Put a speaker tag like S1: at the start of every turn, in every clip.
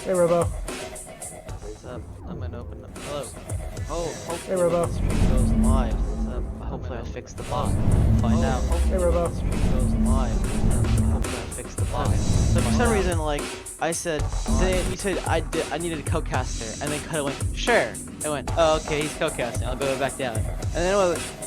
S1: Hey, Robo.
S2: What's up? I'm gonna open up. Hello. Oh, hopefully
S1: Hey, Robo.
S2: when the stream goes live. What's up? Hopefully I fixed the bot. Find out.
S1: Hey, Robo.
S2: When the stream goes live. Hopefully I fixed the bot. So for some reason, like I said, you said I needed a co-caster, and then Cutter went, sure. I went, oh okay, he's co-casting. I'll go back down. And then it was.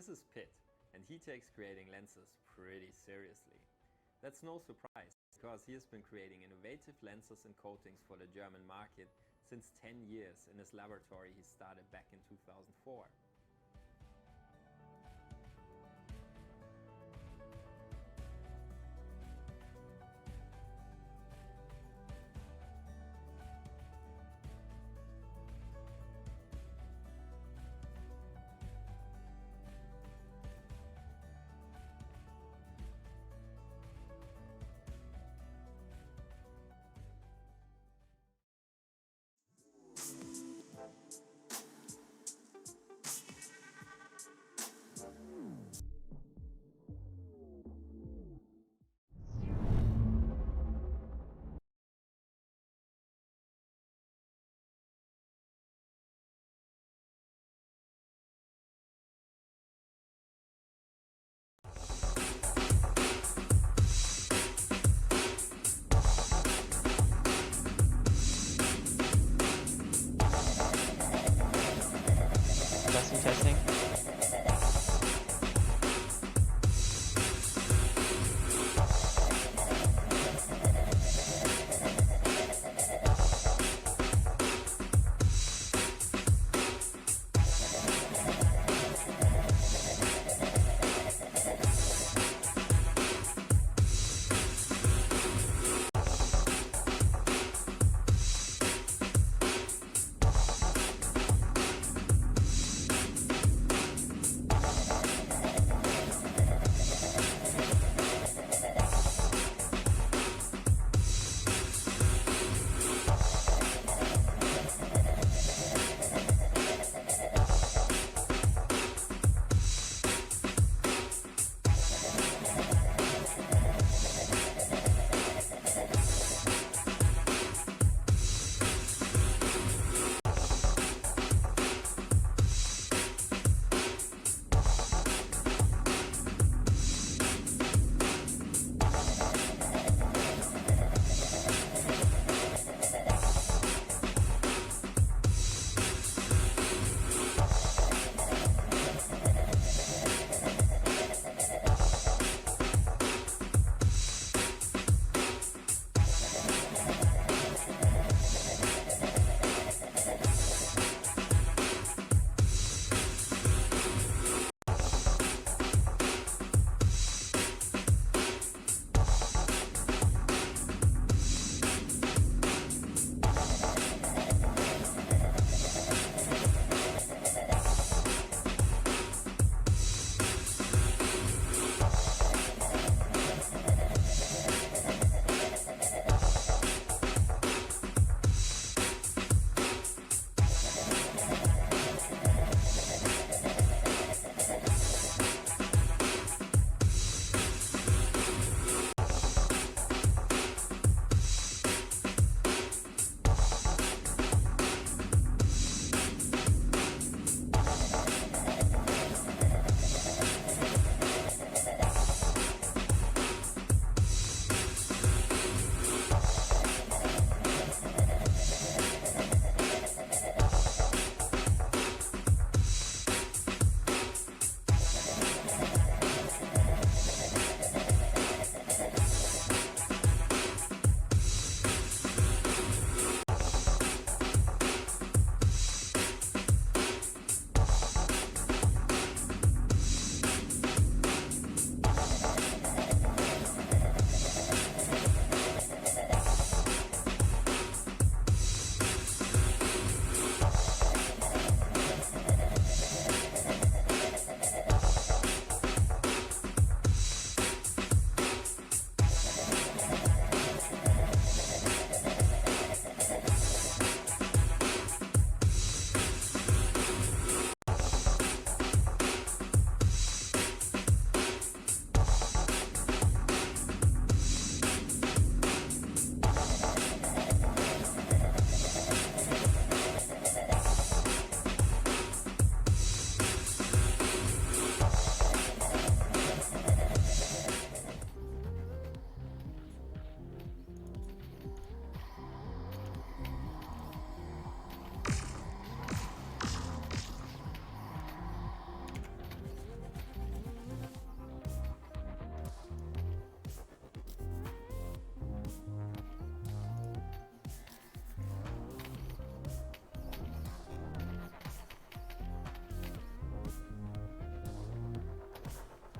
S1: This is Pitt, and he takes creating lenses pretty seriously. That's no surprise, because he has been creating innovative lenses and coatings for the German market since 10 years in his laboratory he started back in 2004.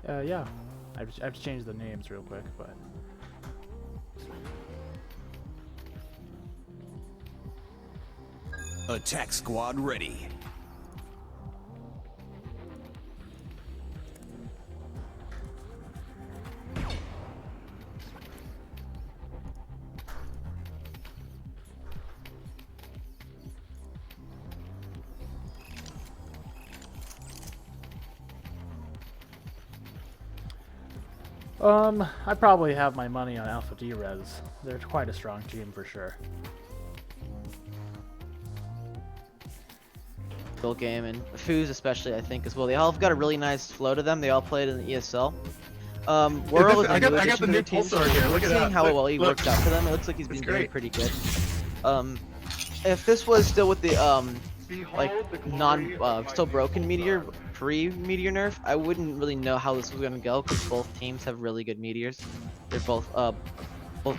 S3: Yeah. I have to change the names real quick, but.
S4: Attack squad ready.
S3: I probably have my money on Alpha Derezz. They're quite a strong team for sure.
S2: Build game and Foos especially, I think, as well. They all have got a really nice flow to them. They all played in the ESL. World
S5: I got the new Pulsar here. Look at that.
S2: Seeing how well he worked out for them, it looks like he's been doing pretty good. If this was still with the still broken meteor pre-meteor nerf, I wouldn't really know how this was gonna go because both teams have really good meteors. They're both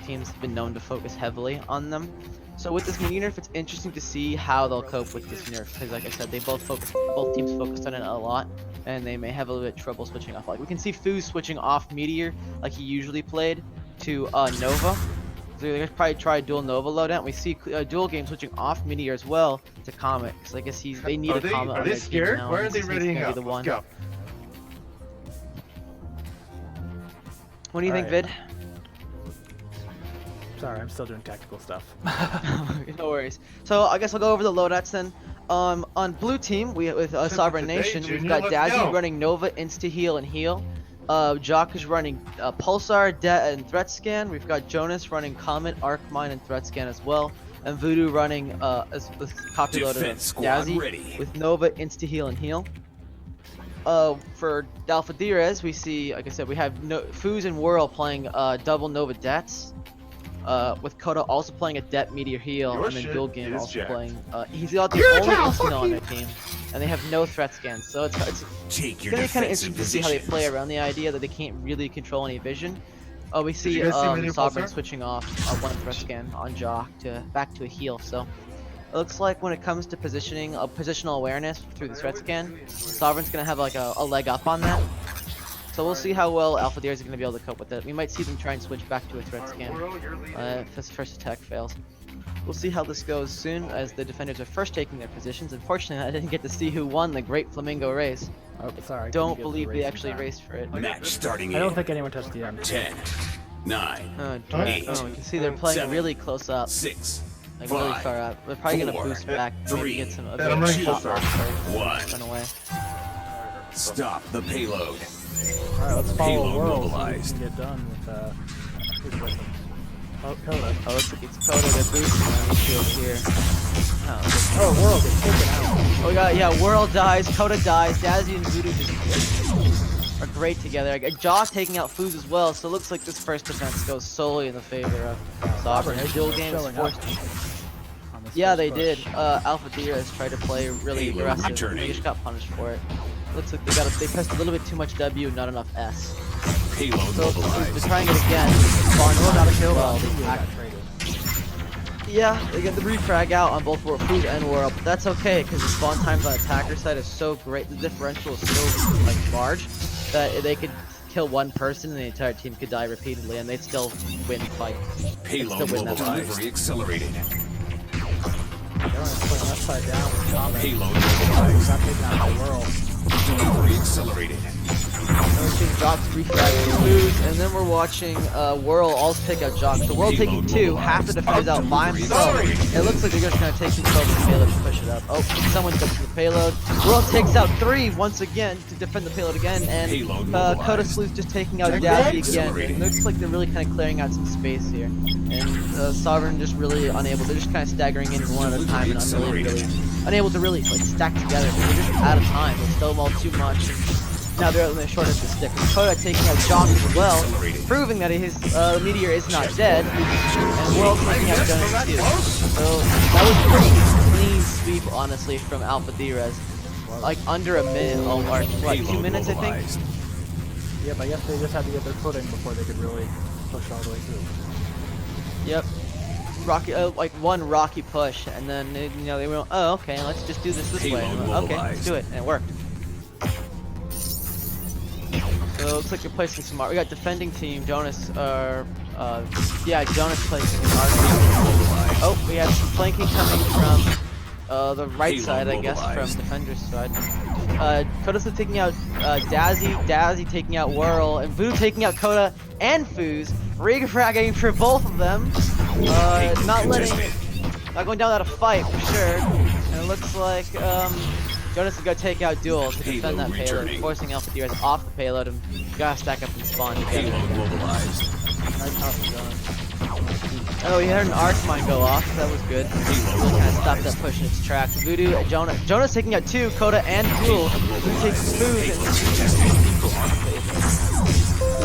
S2: teams have been known to focus heavily on them. So with this meteor nerf, it's interesting to see how they'll cope with this nerf because, like I said, both teams focused on it a lot, and they may have a little bit of trouble switching off. Like we can see Foos switching off meteor like he usually played to Nova. So they're gonna probably try a dual Nova loadout. We see dual game switching off meteor as well to Comet. So I guess they need a Comet.
S5: Are they scared? Why are they readying up? Let's go.
S2: What do you think, Vid?
S3: Sorry, I'm still doing tactical stuff.
S2: No worries. So I guess I'll go over the loadouts then. On blue team, with Sovereign Nation, we've got Dazzy running Nova, Insta Heal, and Heal. Jock is running Pulsar, and Threat Scan. We've got Jonas running Comet, Arc Mine, and Threat Scan as well. And Voodoo running copy loaded of Dazzy with Nova, Insta Heal, and Heal. For Alpha Derezz, we see, like I said, we have Foos and Whirl playing double Nova Dets. With Coda also playing a Det Meteor Heal, and then Dual Game also playing. He's got the only instant on their team, and they have no threat scans, so it's gonna be kind of interesting to see how they play around the idea that they can't really control any vision. We see Sovereign switching off one threat scan on Jock back to a heal, so it looks like when it comes to positioning, positional awareness through the threat scan, Sovereign's gonna have like a leg up on that. So we'll see how well Alpha Derezz is going to be able to cope with it. We might see them try and switch back to a threat scan if this first attack fails. We'll see how this goes soon as the defenders are first taking their positions. Unfortunately, I didn't get to see who won the Great Flamingo race.
S3: Oh, sorry.
S2: Don't believe they actually raced for it.
S4: Match starting.
S3: I don't think anyone touched the end.
S4: 10, 9,
S2: oh,
S4: 8,
S2: you can see they're playing
S4: 7,
S2: really close up.
S4: 6,
S2: Like
S4: 5,
S2: really far up. They're probably going to
S4: 4,
S2: boost back to
S4: 3,
S2: get some
S5: I'm running
S2: shot
S5: Pulsar.
S2: off run away.
S4: Stop the payload.
S3: Alright, let's follow
S4: Payload
S3: World so we
S4: mobilized.
S3: can get done with Coda.
S2: Oh, looks like it's Coda to boost on the shield here.
S3: Oh, World is taken out.
S2: Oh, we got, Whirl dies, Coda dies, Dazzy and Voodoo just are great together. I got Jock taking out Foos as well, so it looks like this first defense goes solely in the favor of Sovereign. The dual game is forced. Yeah, they did. Alpha Derezz tried to play really aggressive. They just got punished for it. Looks like they pressed a little bit too much W, not enough S.
S4: Payload
S2: So
S4: mobilized.
S2: they're trying it again. Spawn got a kill. Well, yeah, they get the refrag out on both Foos and Whirl, but that's okay because the spawn times on attacker side is so great. The differential is so large that they could kill one person and the entire team could die repeatedly, and they'd still win the fight.
S4: Payload mobilized. Delivery accelerated.
S3: Upside down with Comet.
S4: Payload mobilized.
S3: Not taking out the World.
S4: Delivery accelerated.
S2: We're watching Jock refrag Foos, and then we're watching Whirl also take out Jock. So Whirl taking two, half the defenders out by himself. It looks like they're just gonna take control of the payload and push it up. Oh, someone jumps in the payload. Whirl takes out three once again to defend the payload again, and Coda Sleuth just taking out Dazzy again. It looks like they're really kind of clearing out some space here, and Sovereign just really unable. They're just kind of staggering in one at a time and unable to really like stack together. They're just out of time. They stole them all too much. Now they're on the short of the stick. Coda taking out Jock as well, proving that his meteor is not dead, and World taking out Jonas too. So that was a pretty clean sweep, honestly, from Alpha Derezz. Like under a minute, or what, 2 minutes, I think?
S3: Yeah, but I guess they just had to get their footing before they could really push all the way through.
S2: Yep. Rocky, like one rocky push, and then they went, oh, okay, let's just do this way. And okay, let's do it, and it worked. So it looks like you're placing smart. We got defending team, Jonas, yeah, Jonas placing our team. Oh, we have some flanking coming from the right side, I guess, from defender's side. Koda's taking out Dazzy taking out Whirl, and Voodoo taking out Koda and Foos, refragging for both of them. Not going down without a fight for sure. And it looks like Jonas is gonna take out Duel to defend that payload, forcing Alpha Derezz off the payload and gotta stack up and spawn together. Oh, he had an arc mine go off, so that was good. Really kind of stopped that push in its tracks. Voodoo, Jonas taking out 2, Koda and Duel. Voodoo takes Food and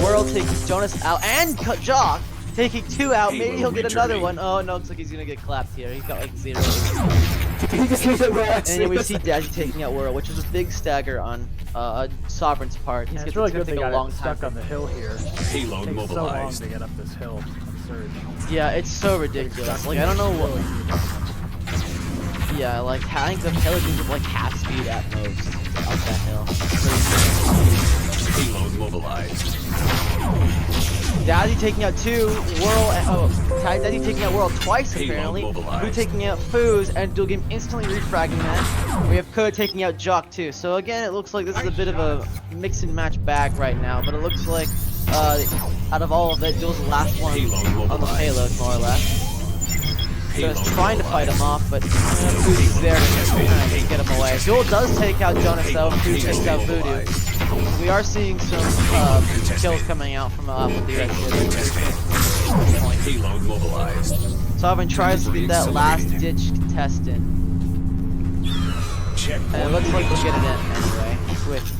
S2: Whirl takes Jonas out and Jock taking 2 out. Maybe he'll get another one. Oh no, looks like he's gonna get clapped here. He's got like 0. And then we see Dazzy taking out Whirl, which is a big stagger on Sovereign's part.
S3: Yeah, it's really good they got
S2: long
S3: stuck on the hill here.
S4: Payload
S3: It takes so long
S4: mobilized.
S3: to get up this hill. Absurd.
S2: Yeah, it's so ridiculous. Like I don't know what. Yeah, like I think the payload moves at like half speed at most up that hill.
S4: Payload mobilized.
S2: Dazzy taking out 2, Whirl, Dazzy taking out Whirl twice apparently. Who taking out Foos and Dual Game instantly refragging that. We have Koda taking out Jock too. So again, it looks like this is a bit of a mix and match bag right now, but it looks like out of all of it, Duel's the last one on the payload more or less. So it's trying to fight him off, but Voodoo's there to get him away. Duel does take out Jonas though, Voodoo takes out Voodoo. We are seeing some kills coming out from Alpha Derezz.
S4: Payload mobilized.
S2: Sovereign tries to be that last ditch contestant. And it looks like we'll get it in anyway. With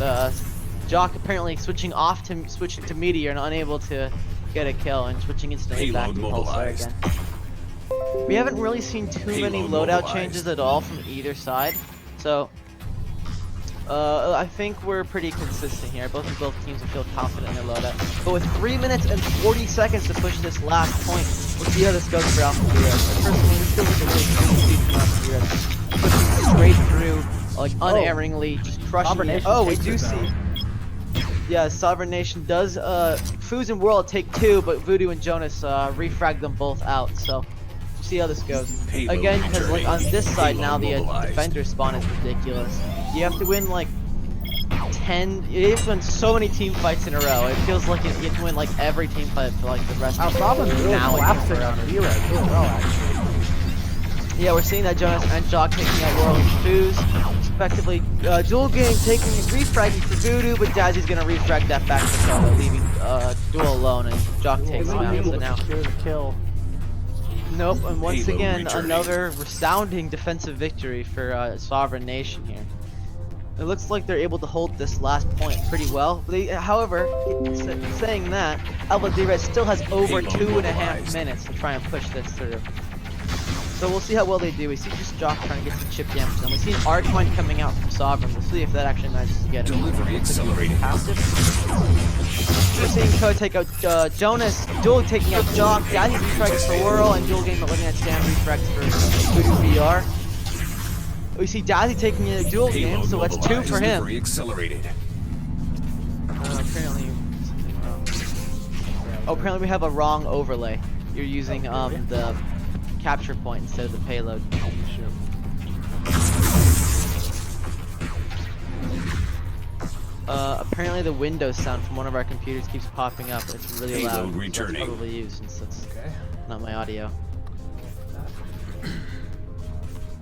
S2: Jock apparently switching to Meteor and unable to get a kill and switching instantly back to Pulsar again. We haven't really seen too many loadout changes at all from either side. So I think we're pretty consistent here. Both teams will feel confident in their loadout. But with 3 minutes and 40 seconds to push this last point, we'll see how this goes for Alpha Derezz. Personally, this feels like a really clean sweep from Alpha Derezz. Pushing straight through, like unerringly, just crushing it. Oh, we do see. Yeah, Sovereign Nation does. Foos and Whirl take 2, but Voodoo and Jonas refrag them both out. So see how this goes. Again, because like on this side now the defender spawn is ridiculous. You have to win like 10. You have to win so many team fights in a row. It feels like you have to win like every team fight for like the rest of the now
S3: collapsing on Derezz really well actually.
S2: Yeah, we're seeing that Jonas and Jock taking out Whirl and Foos. Respectively, Dual Game taking refragging for Voodoo, but Dazzy's gonna refrag that back to Koda, leaving Duel alone, and Jock takes him out. So now.
S3: Kill.
S2: Nope, and once again, another resounding defensive victory for Sovereign Nation here. It looks like they're able to hold this last point pretty well. However, saying that, Alpha Derezz still has over 2.5 minutes to try and push this through. So we'll see how well they do. We see just Jock trying to get some chip damage done. We see an arc mine coming out from Sovereign. We'll see if that actually manages to get it.
S4: Delivery accelerated.
S2: We're seeing Koda take out Jonas, Duel taking out Jock, Dazzy refrags for Whirl, and Dual Game letting that stand refrags for Voodoo VR. We see Dazzy taking a Dual Game, so that's 2 for him.
S4: Delivery accelerated.
S2: Apparently something wrong. Oh, apparently we have a wrong overlay. You're using the capture point instead of the payload. Apparently the Windows sound from one of our computers keeps popping up. It's really loud. So that's probably you since that's not my audio.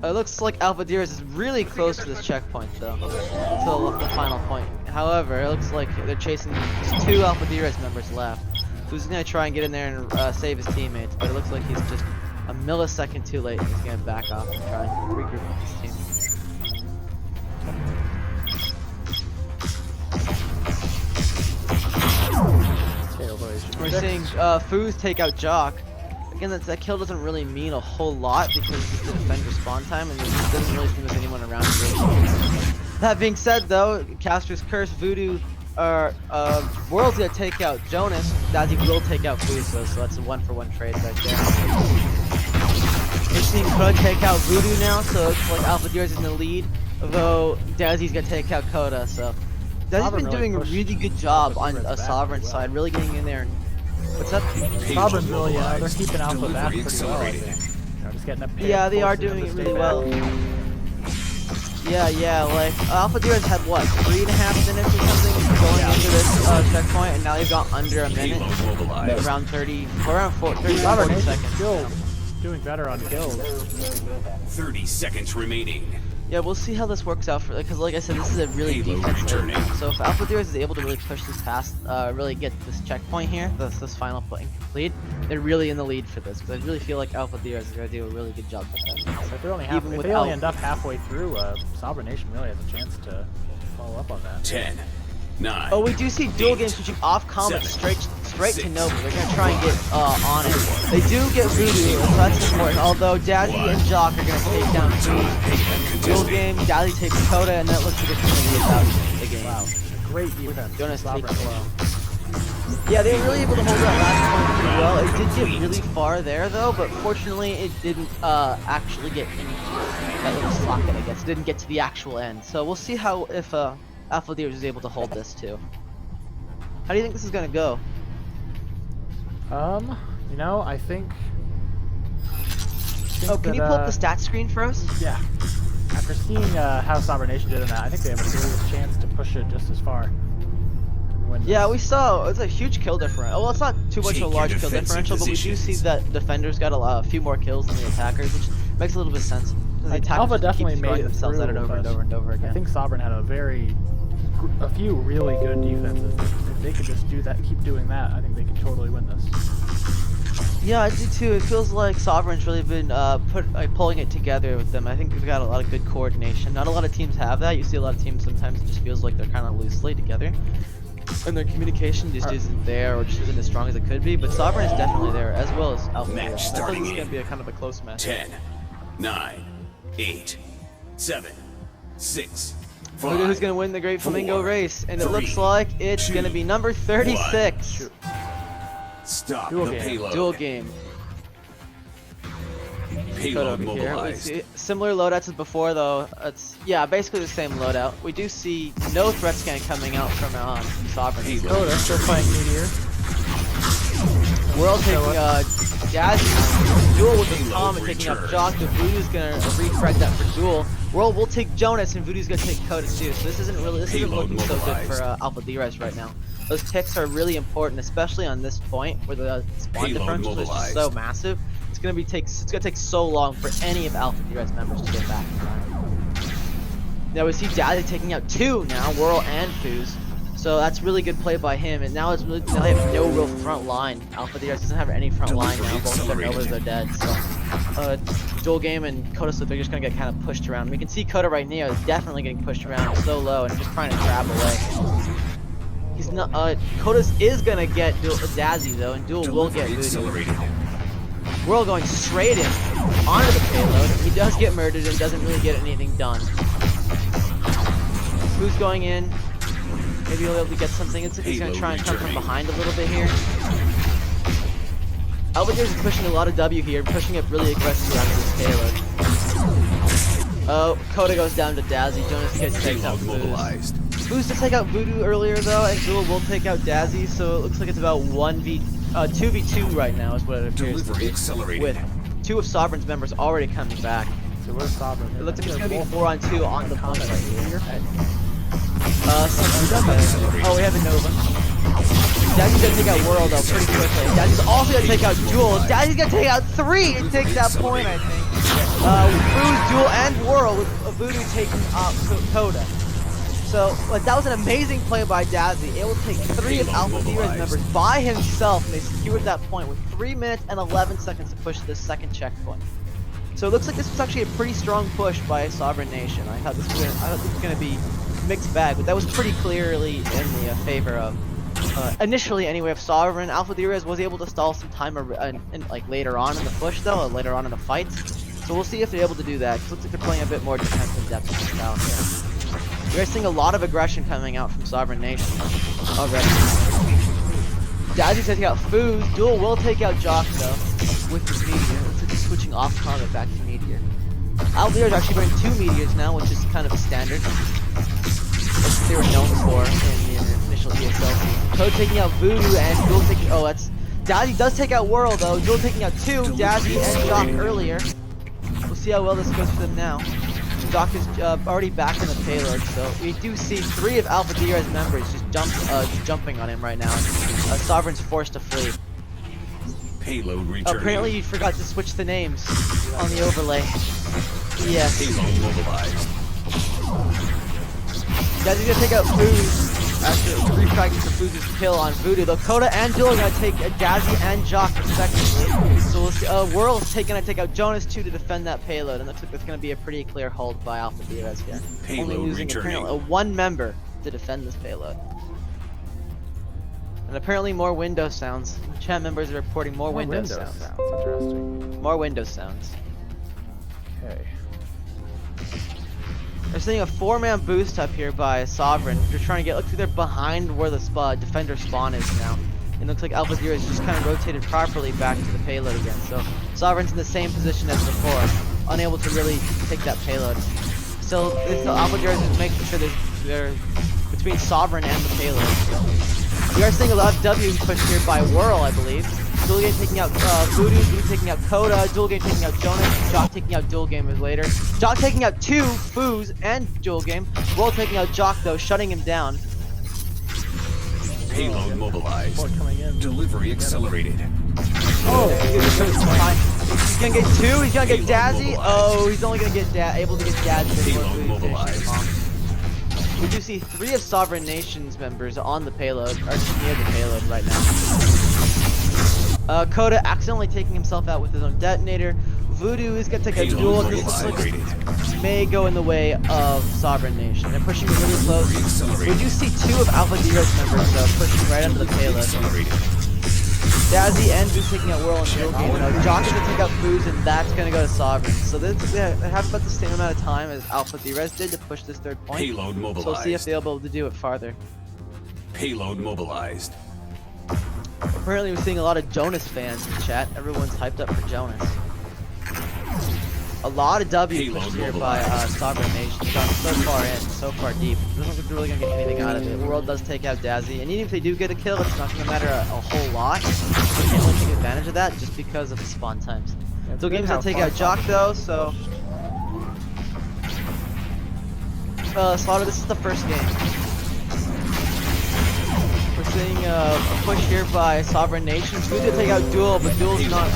S2: It looks like Alpha Derezz is really close to this checkpoint though, until the final point. However, it looks like they're chasing just 2 Alpha Derezz members left. Who's gonna try and get in there and save his teammates, but it looks like he's just a millisecond too late. He's gonna back off and try and regroup with his team. We're seeing Foos take out Jock. Again, that kill doesn't really mean a whole lot because it's the defender spawn time and there doesn't really seem there's anyone around here. That being said though, Caster's Curse, Voodoo, Whirl's gonna take out Jonas, Dazzy will take out Foos though, so that's a 1-for-1 trade right there. We're seeing Koda take out Voodoo now, so it's like Alpha Derezz is in the lead, although Dazzy's gonna take out Koda, so Daddy's
S3: Sovereign
S2: been
S3: really
S2: doing a
S3: pushed
S2: really good job on
S3: Alpha
S2: a
S3: back
S2: Sovereign
S3: pretty well.
S2: side, really getting in there. And what's up?
S3: Sovereign's really, they're
S4: mobilized.
S3: keeping Alpha back
S4: Delivery
S3: pretty well, I
S4: accelerating.
S3: think. You know, just getting a pick,
S2: Yeah, they are
S3: forcing them
S2: doing
S3: to
S2: it
S3: stay
S2: really well.
S3: back.
S2: Yeah, like Alpha Derezz had what, 3.5 minutes or something going into this checkpoint, and now they've got under a minute,
S4: Payload mobilized.
S2: around 30, around 40,
S3: Sovereign
S2: 40
S3: Nation's
S2: seconds.
S3: still doing better on kills.
S4: 30 seconds remaining.
S2: Yeah, we'll see how this works out for, because like I said, this is a really
S4: Payload
S2: defensive
S4: returning.
S2: map. So if Alpha Derezz is able to really push this past, really get this checkpoint here, this final point complete, they're really in the lead for this, because I really feel like Alpha Derezz is going to do a really good job defending.
S3: So if they're only
S2: Even
S3: if they
S2: without-
S3: only end up halfway through, Sovereign Nation really has a chance to follow up on that.
S4: 10, 9.
S2: Oh, we do see dual games switching off Comet
S4: 7,
S2: straight to
S4: 6,
S2: Nova. They're gonna try and get on it. They do get Voodoo, so that's important. Although Dazzy and Jock are gonna take down dual game. Dazzy takes Coda, and then it looks like it's gonna be about the game.
S3: Wow, great defense.
S2: Jonas
S3: Sovereign
S2: takes it.
S3: well.
S2: Yeah, they were really able to hold that last point pretty well. It did get really far there though, but fortunately it didn't actually get into that little socket, I guess. It didn't get to the actual end. So we'll see how if Alpha Derezz is able to hold this too. How do you think this is gonna go?
S3: You know, I think
S2: Oh, can you pull up the stat screen for us?
S3: Yeah. After seeing how Sovereign Nation did in that, I think they have a serious chance to push it just as far. And win
S2: Yeah,
S3: this.
S2: we saw it's a huge kill differential. Well, it's not too much of a
S4: Take
S2: large
S4: your
S2: kill
S4: defensive
S2: differential, but we do see
S4: positions.
S2: that defenders got a few more kills than the attackers, which makes a little bit of sense. 'Cause the attackers
S3: Alpha
S2: just
S3: definitely
S2: keep throwing
S3: made it
S2: themselves at it
S3: through,
S2: over and
S3: but
S2: over and over again.
S3: I think Sovereign had a few really good defenses. If they could just do that, keep doing that, I think they could totally win this.
S2: Yeah, I do too. It feels like Sovereign's really been pulling it together with them. I think they've got a lot of good coordination. Not a lot of teams have that. You see a lot of teams sometimes it just feels like they're kind of loosely together, and their communication just isn't there, or just isn't as strong as it could be. But Sovereign is definitely there, as well as Alpha.
S4: Match
S2: I think
S4: starting
S2: this is gonna
S4: in
S2: be a kind of a close match.
S4: 10, 9, 8, 7, 6,
S2: Look who's
S4: 5.
S2: gonna win the Great Flamingo
S4: 4,
S2: race, and it
S4: 3,
S2: looks like it's
S4: 2,
S2: gonna be number 36.
S4: Stop
S3: Dual
S4: the
S3: game.
S4: payload.
S2: Dual game. Put
S4: Payload
S2: over here.
S4: mobilized.
S2: Similar loadouts as before, though. It's basically the same loadout. We do see no threat scan coming out from Sovereign.
S4: Payload
S3: Oh, they're still
S4: returning.
S3: playing Meteor.
S2: We're all taking Jazzy, Duel with the
S4: Payload
S2: Comet taking up
S4: return.
S2: Jock. The Voodoo's gonna refrag that for Duel. We'll take Jonas, and Voodoo's gonna take Coda too. So this isn't
S4: Payload
S2: looking so good
S4: mobilized.
S2: for Alpha Derezz right now. Those picks are really important, especially on this point where the spawn
S4: Payload
S2: differential is just
S4: mobilized.
S2: so massive. It's gonna take so long for any of Alpha Derezz members to get back in time. Now we see Dazzy taking out 2 now, Whirl and Foos. So that's really good play by him, and now they have no real front line. Alpha Derezz doesn't have any front line now. Both of their Novas are dead. So Dual Game and Coda Slip are just gonna get kind of pushed around. We can see Coda right now is definitely getting pushed around so low and just trying to grab away. He's not. Coda is gonna get Dazzy though, and Dual will get
S4: Delivery
S2: Voodoo.
S4: accelerated.
S2: Whirl going straight in onto the payload. He does get murdered and doesn't really get anything done. Who's going in? Maybe he'll be able to get something. It's like he's gonna try and come from behind a little bit here. Alpha Derezz is pushing a lot of W here, pushing it really aggressively onto this payload. Oh, Coda goes down to Dazzy. Jonas gets taken out.
S4: Payload mobilized.
S2: Foos to take out Voodoo earlier though, and Duel will take out Dazzy. So it looks like it's about 2v2 right now is what it appears to
S4: Delivery
S2: be.
S4: accelerated.
S2: With 2 of Sovereign's members already coming back.
S3: So where's Sovereign?
S2: It looks like it's
S3: They're
S2: gonna be
S3: both
S2: 4-on-2 on the point
S3: Comet
S2: right here.
S3: here.
S2: Oh, we have a Nova. Dazzy's gonna take out Whirl though pretty quickly. Dazzy's also gonna take out Duel. Dazzy's gonna take out 3 and take that point, I think. Foos, Duel, and Whirl with Voodoo taking out Coda. So, that was an amazing play by Dazzy. Able to take 3 of Alpha Derezz members by himself, and they secured that point with 3 minutes and 11 seconds to push this second checkpoint. So it looks like this was actually a pretty strong push by Sovereign Nation. I thought this was gonna be mixed bag, but that was pretty clearly in the favor of, initially anyway, of Sovereign. Alpha Derezz was able to stall some time like later on in the push though, later on in the fights. So we'll see if they're able to do that. It looks like they're playing a bit more defensive depth style here. We're seeing a lot of aggression coming out from Sovereign Nation already. Dazzy's taking out Foos. Duel will take out Jock though with his Meteor. Looks like he's switching off Comet back to Meteor. Alpha Derezz is actually bringing 2 Meteors now, which is kind of standard. That's what they were known for in the initial ESL season. Code taking out Voodoo and Duel taking. Oh, that's Dazzy does take out Whirl though. Duel taking out 2. Dazzy and Jock earlier. We'll see how well this goes for them now. Jock is already back in the payload, so we do see 3 of Alpha Derezz members just jumping on him right now. Sovereign's forced to flee.
S4: Payload returning.
S2: Apparently you forgot to switch the names on the overlay. Yes.
S4: Payload mobilized.
S2: Dazzy's gonna take out Foos after refracting for Foos' kill on Voodoo. Though Coda and Duel are gonna take Dazzy and Jock respectively. So we'll see. Whirl's gonna take out Jonas too to defend that payload, and looks like it's gonna be a pretty clear hold by Alpha Derezz here. Only losing apparently 1 member to defend this payload. And apparently more window sounds. Chat members are reporting more window sounds.
S3: Interesting.
S2: More window sounds.
S3: Okay.
S2: They're seeing a 4-man boost up here by Sovereign. They're trying to get, looks like they're behind where the defender spawn is now. It looks like Alpha Derezz just kind of rotated properly back to the payload again. So Sovereign's in the same position as before, unable to really take that payload. So Alpha Derezz is making sure they're between Sovereign and the payload. So we are seeing a lot of W's pushed here by Whirl, I believe. Duel Game taking out Voodoo, Voodoo taking out Coda, Duel Game taking out Jonas, Jock taking out Duel Game later. Jock taking out 2 Foos and Duel Game. Whirl taking out Jock though, shutting him down.
S4: Payload mobilized.
S3: Coming in.
S4: Delivery accelerated.
S2: Oh, he's gonna get 2. He's gonna get Dazzy. Oh, he's only gonna get able to get Dazzy.
S4: Payload mobilized.
S2: We do see 3 of Sovereign Nations members on the payload, or near the payload right now. Coda accidentally taking himself out with his own detonator. Voodoo is gonna take a duel. This looks like it may go in the way of Sovereign Nation. They're pushing really close. We do see 2 of Alpha Derezz members pushing right under the payload. Dazzy and Voodoo taking out Whirl and Duel Game. Jock is gonna take out Foos, and that's gonna go to Sovereign. So they have about the same amount of time as Alpha Derezz did to push this 3rd point.
S4: Payload mobilized.
S2: So we'll see if they'll be able to do it farther.
S4: Payload mobilized.
S2: Apparently we're seeing a lot of Jonas fans in chat. Everyone's hyped up for Jonas. A lot of W pushed here by Sovereign Nation. Gone so far in, so far deep. Doesn't look like they're really gonna get anything out of it. World does take out Dazzy, and even if they do get a kill, it's not gonna matter a whole lot. They can't really take advantage of that just because of the spawn times. So games that take out Jock though, so Slaughter, this is the first game. We're seeing a push here by Sovereign Nations. Who's gonna take out Duel, but Duel's not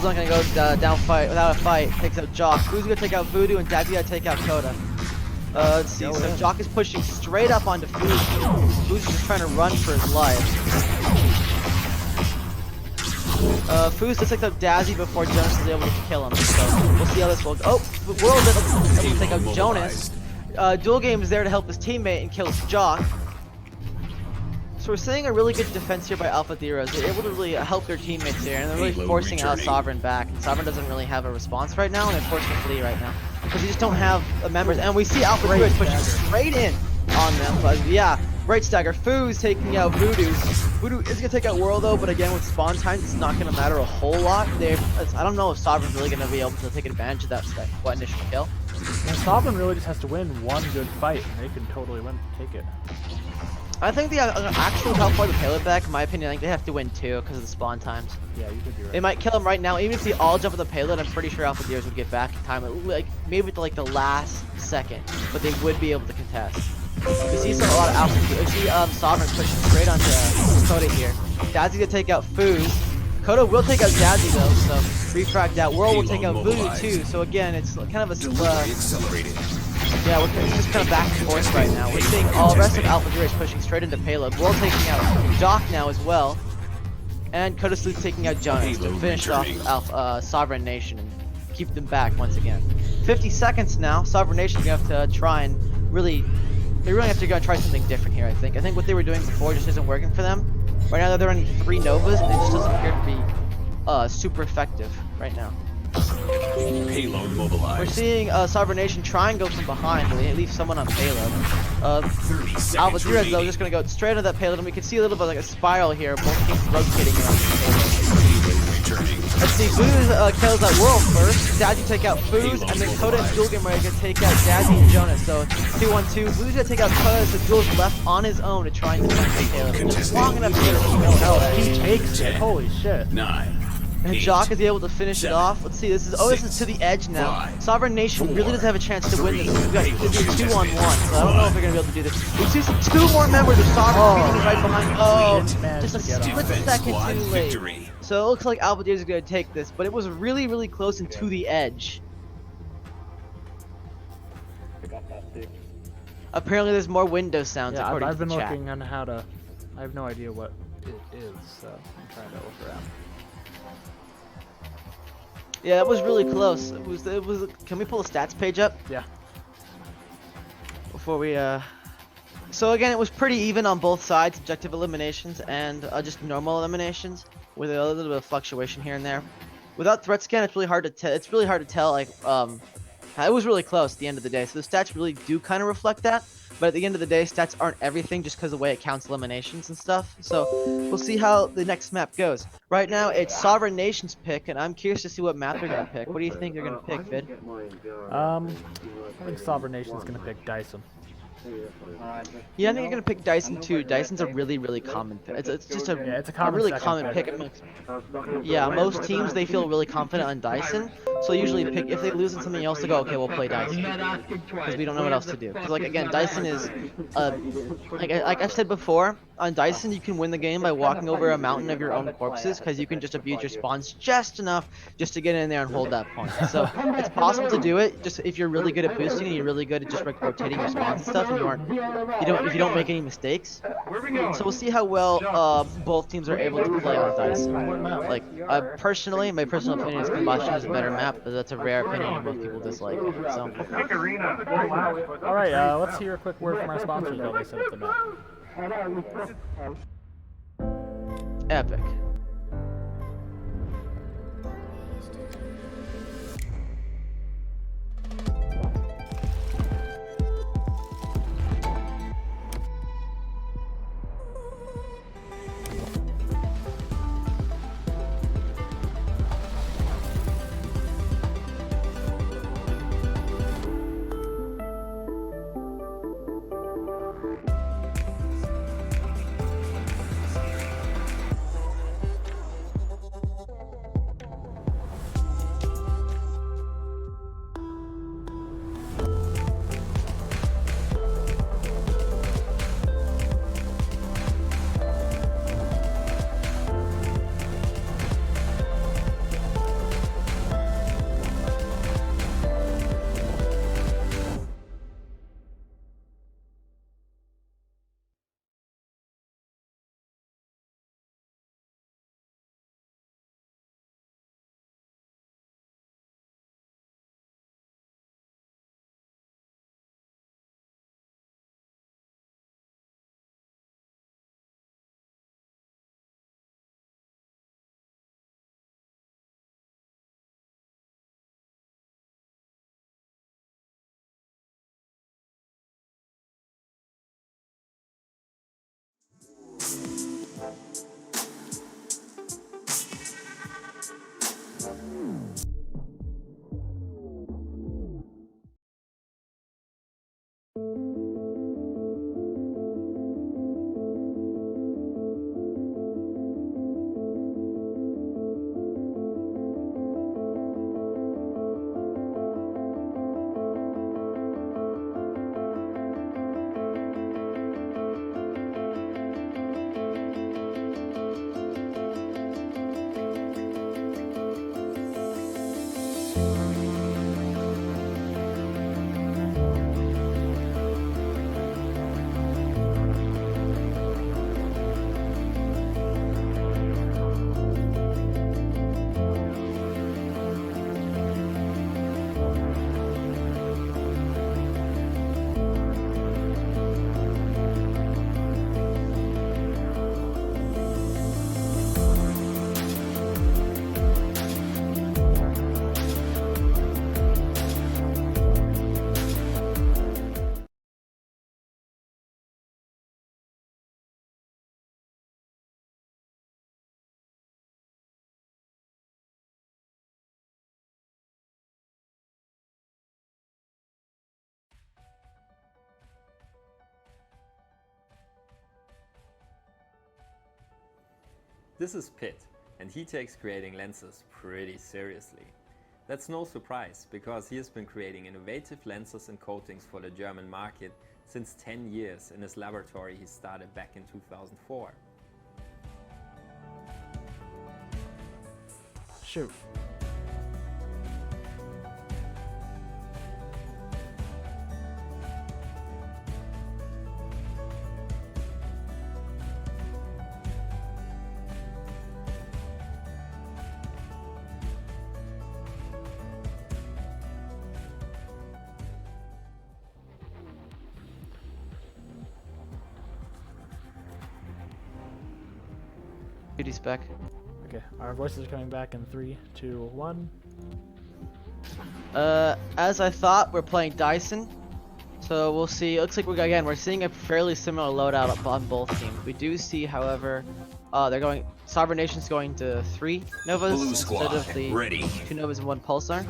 S2: gonna go down fight without a fight. Takes out Jock. Who's gonna take out Voodoo, and Dazzy gonna take out Coda. Let's see. So Jock is pushing straight up onto Foos. Foos is just trying to run for his life. Foos just takes out Dazzy before Jonas is able to kill him. So we'll see how this will go. Oh, World is able to take out Jonas. Duel Game is there to help his teammate and kills Jock. So we're seeing a really good defense here by Alpha Derezz. They're able to really help their teammates here, and they're really forcing out Sovereign back. And Sovereign doesn't really have a response right now, and they're forced to flee right now because they just don't have members. And we see Alpha Derezz pushing straight in on them. But yeah, right stagger. Foos taking out Voodoo. Voodoo is gonna take out Whirl though, but again with spawn times, it's not gonna matter a whole lot. I don't know if Sovereign's really gonna be able to take advantage of that initial kill.
S3: And Sovereign really just has to win one good fight, and they can totally take it.
S2: I think the actual how far the payload back, in my opinion, I think they have to win 2 because of the spawn times.
S3: Yeah, you could be right.
S2: They might kill him right now. Even if they all jump on the payload, I'm pretty sure Alpha Derezz would get back in time. Like maybe to like the last second, but they would be able to contest. We see a lot of Alpha Derezz. We see Sovereign pushing straight onto Coda here. Dazzy's gonna take out Foos. Coda will take out Dazzy though, so refract that. Whirl will take out Voodoo too. So again, it's kind of a yeah, it's just kind of back and forth right now. We're seeing all the rest of Alpha Derezz pushing straight into payload. Whirl taking out Jock now as well. And Coda Sleuth taking out Jonas to finish off Sovereign Nation and keep them back once again. 50 seconds now. Sovereign Nation's gonna have to try and really have to go and try something different here, I think. I think what they were doing before just isn't working for them. Right now they're running 3 Novas and it just doesn't appear to be super effective right now.
S4: Payload mobilized.
S2: We're seeing Sovereign Nation try and go from behind, but they leave someone on payload. Alpha Derezz though just gonna go straight on that payload, and we can see a little bit like a spiral here, both teams rotating around the payload. Let's see, Boo kills out World first. Daddy take out Foos, and then Coda and Dual Gamer are gonna take out Daddy and Jonas. So 2-1-2. Boo's gonna take out Coda, so Dual's left on his own to try and defend the Taylor. Just long enough to get a female
S3: Oh,
S2: health.
S3: he takes it. Holy shit.
S4: 9.
S2: And Jock is able to finish it off. Let's see, this is to the edge now. Sovereign Nation really does have a chance to win this. We've got to do 2-on-1, so I don't know if we're gonna be able to do this. We see some 2 more members of Sovereign Nation right behind. Oh, just a split second too late.
S4: Victory.
S2: So it looks like Albadir is gonna take this, but it was really, really close and to the edge. Apparently, there's more window sounds.
S3: Yeah,
S2: according
S3: I've
S2: to
S3: been
S2: the chat.
S3: looking on how to. I have no idea what it is, so I'm trying to look around.
S2: Yeah, it was really close. It was. Can we pull the stats page up
S3: Yeah.
S2: before we So again, it was pretty even on both sides, objective eliminations and just normal eliminations, with a little bit of fluctuation here and there. Without threat scan, it's really hard to tell. It's really hard to tell. Like, it was really close at the end of the day. So the stats really do kind of reflect that. But at the end of the day, stats aren't everything just because of the way it counts eliminations and stuff. So we'll see how the next map goes. Right now, it's Sovereign Nation's pick, and I'm curious to see what map they're gonna pick. What do you think they're gonna pick, Vid?
S3: I think Sovereign Nation's gonna pick Dyson.
S2: Yeah, I think you're gonna pick Dyson too. Dyson's a really, really common pick. It's just a,
S3: it's a
S2: really
S3: second
S2: common pick. Yeah, most teams they feel really confident on Dyson, so they usually pick if they lose in something else. They go, okay, we'll play Dyson because we don't know what else to do. Because like again, Dyson is, like I've said before, on Dyson you can win the game by walking over a mountain of your own corpses because you can just abuse your spawns just enough just to get in there and hold that point. So it's possible to do it just if you're really good at boosting and you're really good at just like rotating your spawns and stuff. And if you don't make any mistakes. So we'll see how well both teams are able to play on Dyson. Like personally, my personal opinion is Combustion is a better map, but that's a rare opinion and most people dislike it. So.
S3: All right, let's hear a quick word from our sponsors while they set up the map.
S2: Epic.
S1: This is Pitt, and he takes creating lenses pretty seriously. That's no surprise, because he has been creating innovative lenses and coatings for the German market since 10 years in his laboratory he started back in 2004.
S3: Shoot.
S2: Beauty's back.
S3: Okay, our voices are coming back in 3, 2, 1.
S2: As I thought, we're playing Dyson. So we'll see. It looks like we're seeing a fairly similar loadout on both teams. We do see, however, they're going. Sovereign Nation's going to 3 Novas
S4: Blue
S2: instead
S4: squad,
S2: of the
S4: ready.
S2: 2 Novas and 1 Pulsar.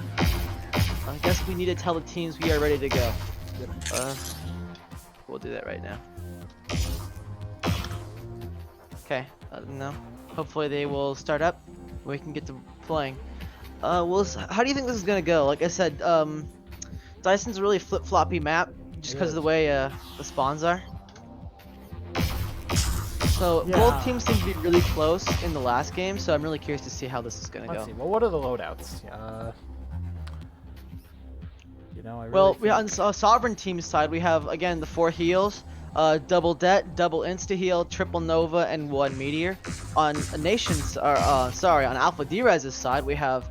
S2: I guess we need to tell the teams we are ready to go. We'll do that right now. Okay. No. Hopefully they will start up. We can get to playing. How do you think this is gonna go? Like I said, Dyson's a really flip-floppy map just because of the way the spawns are. So both teams seem to be really close in the last game, so I'm really curious to see how this is gonna
S3: Let's
S2: go.
S3: see. Well, what are the loadouts? You know, I really
S2: Well,
S3: think...
S2: on Sovereign team's side, we have again the 4 heals, double det, double insta heal, triple nova, and 1 meteor. On Nation's, on Alpha Derezz's side, we have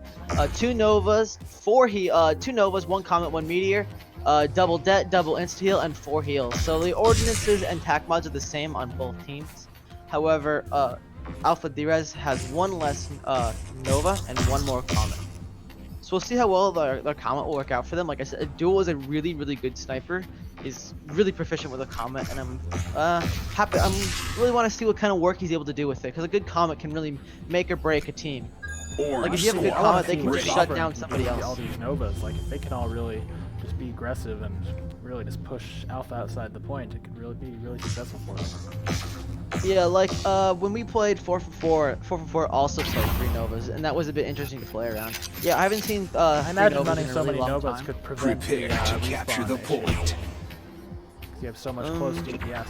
S2: 2 novas, 2 novas, 1 comet, 1 meteor, double det, double insta heal, and 4 heals. So the ordinances and tac mods are the same on both teams. However, Alpha Derezz has 1 less nova and 1 more comet. So we'll see how well their comet will work out for them. Like I said, Duel is a really, really good sniper. He's really proficient with a comet, and I'm happy. Really want to see what kind of work he's able to do with it, because a good comet can really make or break a team. Like if you have a good
S3: I wanna
S2: comet, they
S3: see
S2: can
S3: what
S2: just shut
S3: Sovereign
S2: down
S3: can
S2: somebody
S3: do with all
S2: else.
S3: these novas, like if they can all really just be aggressive and really just push Alpha outside the point, it could really be really successful for them.
S2: Yeah, like when we played 4for4 also played 3 novas, and that was a bit interesting to play around. Yeah, I haven't seen
S3: I imagine
S2: novas
S3: running
S2: in a
S3: so
S2: really
S3: many
S2: long
S3: novas
S2: time.
S3: could prevent
S4: Prepare
S3: the
S4: to capture the
S3: respawn issue,
S4: point.
S3: 'cause you have so much close DPS.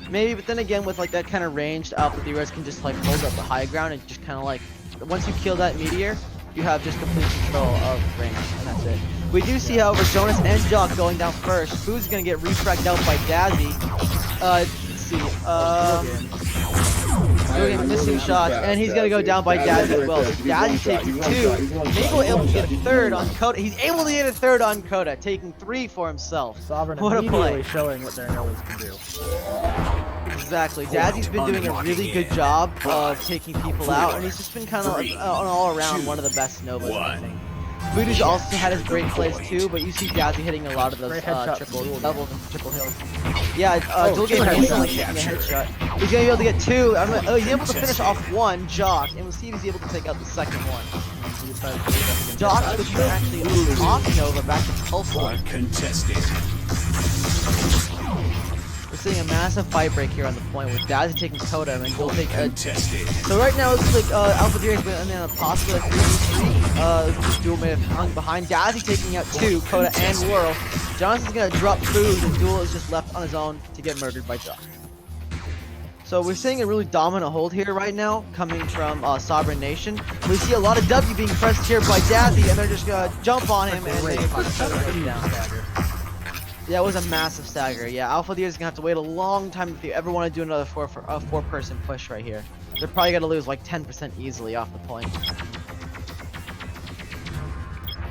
S2: Maybe, but then again, with like that kind of ranged, Alpha Derezz can just like hold up the high ground and just kind of like, once you kill that meteor, you have just complete control of range, and that's it. We do see, however, Jonas and Jock going down first. Boo's gonna get refragged out by Dazzy. Let's see. Doing missing shots, and he's gonna go down by Dazzy as well. Dazzy taking 2. Maybe able to get a 3rd on Coda. He's able to get a 3rd on Coda, taking 3 for himself.
S3: Sovereign
S2: What a
S3: immediately
S2: play.
S3: showing what their novas can do.
S2: Exactly. Dazzy's been doing a really good job of taking people out, and he's just been kind of an all-around one of the best Novas, I think. Voodoo's also had his great plays too, but you see Dazzy hitting a lot of those
S3: Great headshot
S2: triple,
S3: from Duel
S2: double, triple hills. Yeah, Duel
S3: 2
S2: Game
S3: headshots.
S2: instantly taking a headshot. He's gonna be able to get 2. I don't know, he's able to finish off 1, Jock, and we'll see if he's able to take out the second one.
S3: He decided to do that against
S2: Jock
S3: Dazzy.
S2: was actually off Nova back to Pulsar.
S4: Contested.
S2: We're seeing a massive fight break here on the point with Dazzy taking Totem and Duel take a.
S4: Contested.
S2: So right now it looks like Alpha Derezz's been in a possible 3v3. Duel may have hung behind. Dazzy taking out 2, Coda and Whirl. Johnson's gonna drop food, and Duel is just left on his own to get murdered by Jock. So we're seeing a really dominant hold here right now, coming from Sovereign Nation. We see a lot of W being pressed here by Dazzy, and they're just gonna jump on him and they put him down. Yeah, it was a massive stagger. Yeah, Alpha Derezz's gonna have to wait a long time if you ever want to do another 4-person push right here. They're probably gonna lose like 10% easily off the point.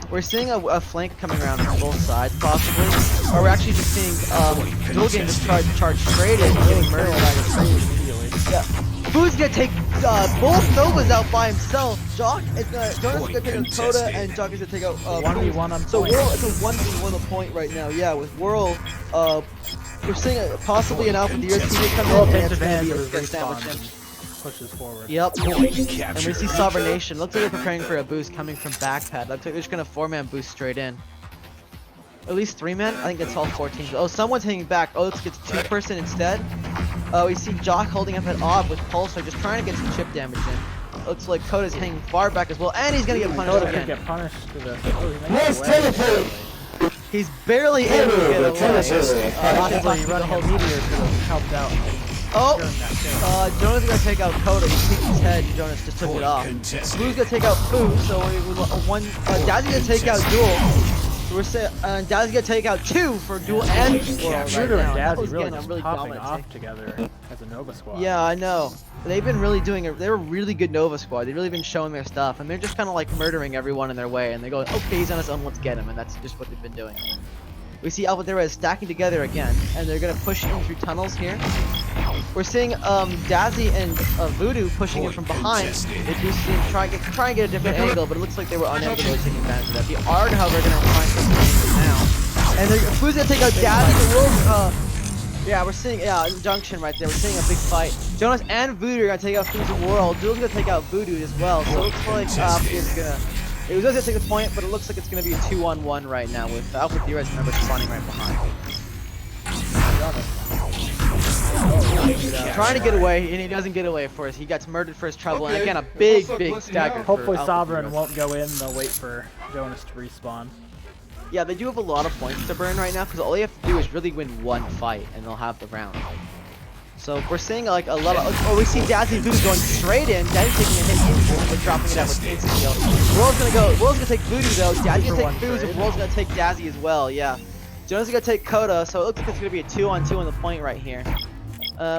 S2: We're seeing a flank coming around on both sides, possibly. Or we're actually just seeing Duel Game just charge straight in, getting murdered by the immediately. Yeah. Boo's gonna take both Novas out by himself. Jock is gonna, Jonas is gonna take out Coda, and Jock is gonna take out
S3: 1v1 on
S2: So
S3: point.
S2: Whirl, it's a 1v1 on point right now. Yeah, with Whirl, we're seeing possibly an Alpha Derezz team come
S3: Whirl
S2: in,
S3: takes
S2: and it's gonna
S3: advantage
S2: be
S3: of
S2: a
S3: his
S2: good sandwich
S3: respawn
S2: him.
S3: and pushes forward.
S2: Yep.
S4: Point
S2: And
S4: capture.
S2: we see Sovereign Nation. Looks like they're preparing for a boost coming from backpad. Looks like they're just gonna 4-man boost straight in. At least 3-man? I think that's all 14. Oh, someone's hitting back. Oh, let's get 2-person instead. We see Jock holding up at odd with Pulsar, just trying to get some chip damage in. Looks like Koda's hanging far back as well, and he's gonna get punished
S3: Koda could
S2: again.
S3: get punished to this. Oh, he makes it away.
S2: He's barely able to get away.
S3: Possibly running a meteor could have helped out.
S2: Oh, Jonas is gonna take out Koda. He kicked his head. Jonas just took it off. Foo's gonna take out Foo. So Dazzy's gonna take out Duel. We're saying Dazzy's gonna take out 2 for Duel and World.
S3: Shooter and
S2: That
S3: Dazzy
S2: was
S3: really
S2: getting a
S3: just
S2: really
S3: popping
S2: dominant
S3: off
S2: take.
S3: together as a Nova squad.
S2: Yeah, I know. They've been really doing it. They're a really good Nova squad. They've really been showing their stuff, and they're just kind of like murdering everyone in their way. And they go, okay, he's on his own, let's get him. And that's just what they've been doing. We see Alpha Derezz stacking together again, and they're gonna push in through tunnels here. We're seeing Dazzy and Voodoo pushing in from behind. They do seem try and get a different angle, but it looks like they were unable to really take advantage of that. The Arg, however, are gonna try and take the angle now. And Foo's gonna take out Dazzy. The Wolves, yeah, we're seeing junction right there. We're seeing a big fight. Jonas and Voodoo are gonna take out Foo's World. Duel's gonna take out Voodoo as well. So it looks like Alpha gonna. It was going to take the point, but it looks like it's going to be a 2-on-1 right now with Alpha Derezz member spawning right behind. Trying to get away, and he doesn't get away for us. He gets murdered for his trouble, and again, a big stagger.
S3: Hopefully Sovereign won't go in. They'll wait for Jonas to respawn.
S2: Yeah, they do have a lot of points to burn right now, because all you have to do is really win one fight, and they'll have the round. So we're seeing like a lot of. We see Dazzy and Voodoo going straight in. Dazzy taking a hit instantly, but dropping it out with instant heal. World's gonna take Voodoo though. Dazzy's gonna take Foo's, and World's gonna take Dazzy as well. Yeah. Jonas is gonna take Koda, so it looks like it's gonna be a 2-on-2 on the point right here.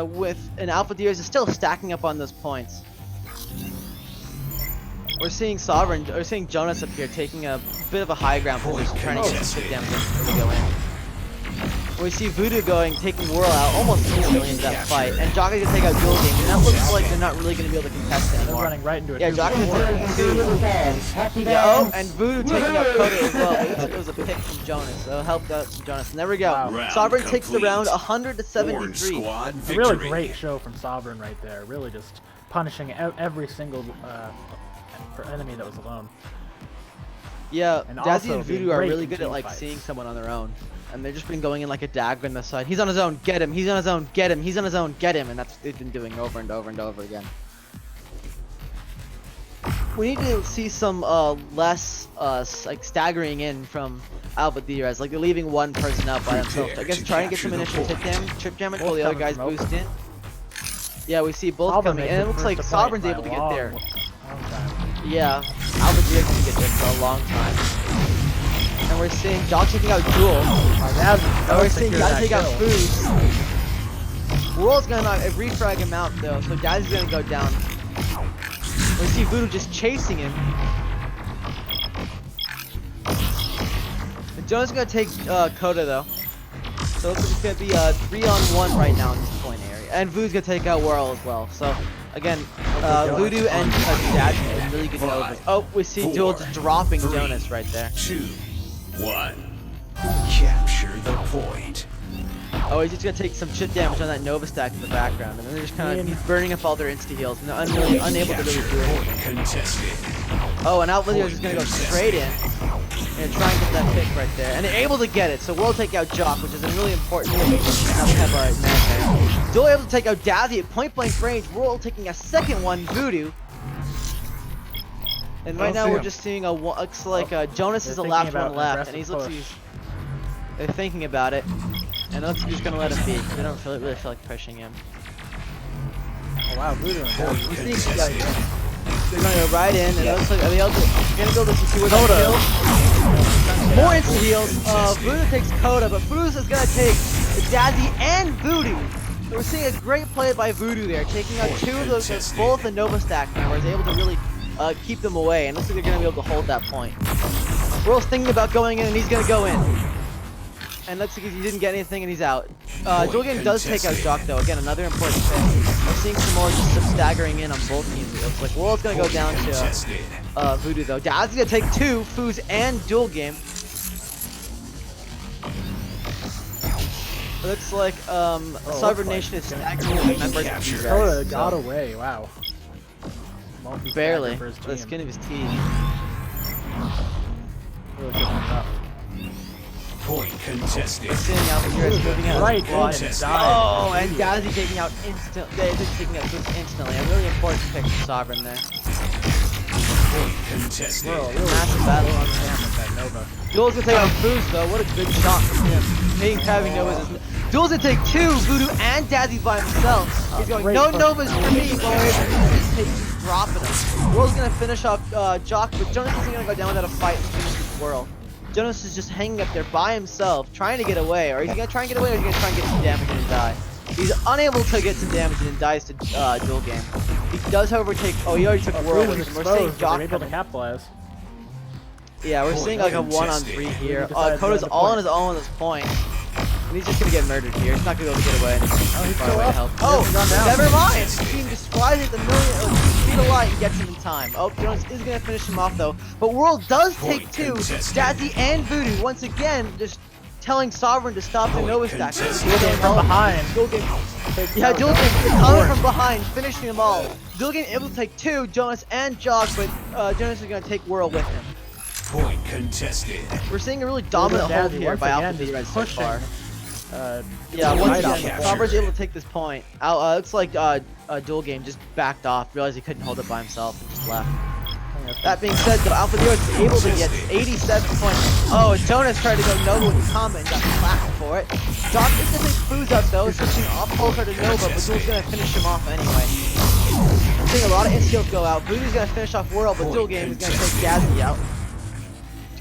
S2: With an Alpha Derezz is still stacking up on those points. We're seeing Jonas up here taking a bit of a high ground position, trying to get some chip damage before we go in. We see Voodoo taking Whirl out almost instantly into that fight, and Jockey's gonna take out Duel Game, and that looks like they're not really gonna be able to contest
S3: They're
S2: anymore.
S3: running right into it.
S2: Yeah, Jockey's gonna take Voodoo. Yeah, oh, and Voodoo taking out Koda as well. It looks like it was a pick from Jonas, so helped out from Jonas. And there we go.
S3: Wow.
S2: Sovereign takes the round 100-73.
S4: Squad
S3: A really
S4: victory.
S3: great show from Sovereign right there. Really just punishing every single enemy that was alone.
S2: Yeah,
S3: And
S2: Dazzy
S3: also
S2: and Voodoo
S3: being
S2: are
S3: great
S2: really
S3: in
S2: good at
S3: team
S2: like
S3: fights.
S2: seeing someone on their own. And they've just been going in like a dagger on the side. He's on his own, get him. He's on his own, get him. He's on his own, get him. And that's what they've been doing over and over and over again. We need to see some less like staggering in from Alpha Derezz. Like they're leaving one person out by themselves. I guess trying to get some initial trip damage while the other guys boost in. Yeah, we see both
S3: Sovereign
S2: coming,
S3: makes
S2: and it
S3: it
S2: looks
S3: first
S2: like
S3: to point
S2: Sovereign's
S3: by
S2: able to get
S3: long
S2: there.
S3: time.
S2: Yeah, Alpha Derezz can get there for a long time. And we're seeing Jock taking out Duel. And we're seeing Dazzy take out Food. World's gonna refrag him out though, so Dazzy's gonna go down. We see Voodoo just chasing him. And Jonas is gonna take Koda though. So it looks like it's gonna be a 3-on-1 right now in this point area. And Voodoo's gonna take out Whirl as well. So again, Voodoo and Dazzy are really good overs. Oh, we see Duel just dropping Jonas right there.
S4: 2, 1. Capture the point.
S2: Oh, he's just gonna take some chip damage on that Nova stack in the background, and then they're just kind of he's burning up all their insta heals, and they're really unable to really do anything.
S4: Contested.
S2: Oh, and Outliers is gonna go straight in and try and get that pick right there, and they're able to get it. So we'll take out Jock, which is a really important thing. Now we have a man there. Still able to take out Dazzy at point blank range. We're taking a second one, Voodoo. And right now we're just seeing looks like Jonas is the last one left, and they're thinking about it. And it looks like he's gonna let him be. They don't really feel like pushing him.
S3: Oh wow, Voodoo and Dazzy.
S2: They're gonna go right in, and it looks like they're gonna go this to Koda. More instant heals. Voodoo takes Koda, but Voodoo is gonna take Dazzy and Voodoo. So we're seeing a great play by Voodoo there, taking out two of those, both the Nova Stack members, able to really keep them away, and looks like they're gonna be able to hold that point. Whirl's thinking about going in, and he's gonna go in. And looks like he didn't get anything, and he's out. Duelgame does take out Jock though. Again, another important thing. We're seeing some more just some staggering in on both teams. It looks like Whirl's gonna go down to Voodoo though. Dazzy's gonna take two, Foos and Duelgame. It looks like Sovereign Nation is staggering the members of the
S3: Koda got away. Wow.
S2: barely.
S3: For his
S2: The
S3: team.
S2: skin of his teeth.
S3: Really good enough.
S4: Point contested.
S2: Seeing Alpha Derezz moving out.
S3: Right,
S2: Squad.
S3: and
S2: Oh, and Dazzy taking out instantly. Taking out Boost instantly. A really important pick for Sovereign there.
S4: Point contested.
S2: Massive battle on
S3: that Nova.
S2: Duel's gonna take out Foos though. What a good shot from him. Having Novas. Duel's gonna take 2 Voodoo and Dazzy by himself. He's going, no Novas for me, boys. And he's dropping him. Whirl's gonna finish off Jock, but Jonas isn't gonna go down without a fight and finish this Whirl. Jonas is just hanging up there by himself, trying to get away. Or is he gonna try and get away, or is he gonna try and get some damage and die? He's unable to get some damage and dies to Duel Game. He does, however, take. Oh, he already took Whirl. We're seeing Jock
S3: able to capitalize.
S2: Yeah, we're seeing like a 1-on-3 here. Koda's all on his own at this point. And he's just gonna get murdered here. He's not gonna be able to get away.
S3: Oh, he's still up.
S2: Oh, never mind. The team just flies at the speed of light and gets him in time. Oh, Jonas is gonna finish him off though. But World does take 2. Dazzy and Voodoo once again just telling Sovereign to stop the Nova stack.
S3: From behind.
S2: Yeah, Duel Game coming from behind, finishing them all. Duel Game able to take 2, Jonas and Jock, but Jonas is gonna take Whirl with him.
S4: Point contested.
S2: We're seeing a really dominant hold here by Alpha Derezz so far. Yeah, once again, Sovereign's able to take this point. Looks like Duel Game just backed off, realized he couldn't hold it by himself, and just left. That being said, though, Alpha Derezz is able to get 87 points. Oh, Jonas tried to go Nova with the combat and got clapped for it. Doc is gonna take Foos up though, switching off Pulsar to Nova, but Duel's gonna finish him off anyway. I'm seeing a lot of insta-kills go out. Voodoo's gonna finish off Whirl, but Duel Game is gonna take Dazzy out.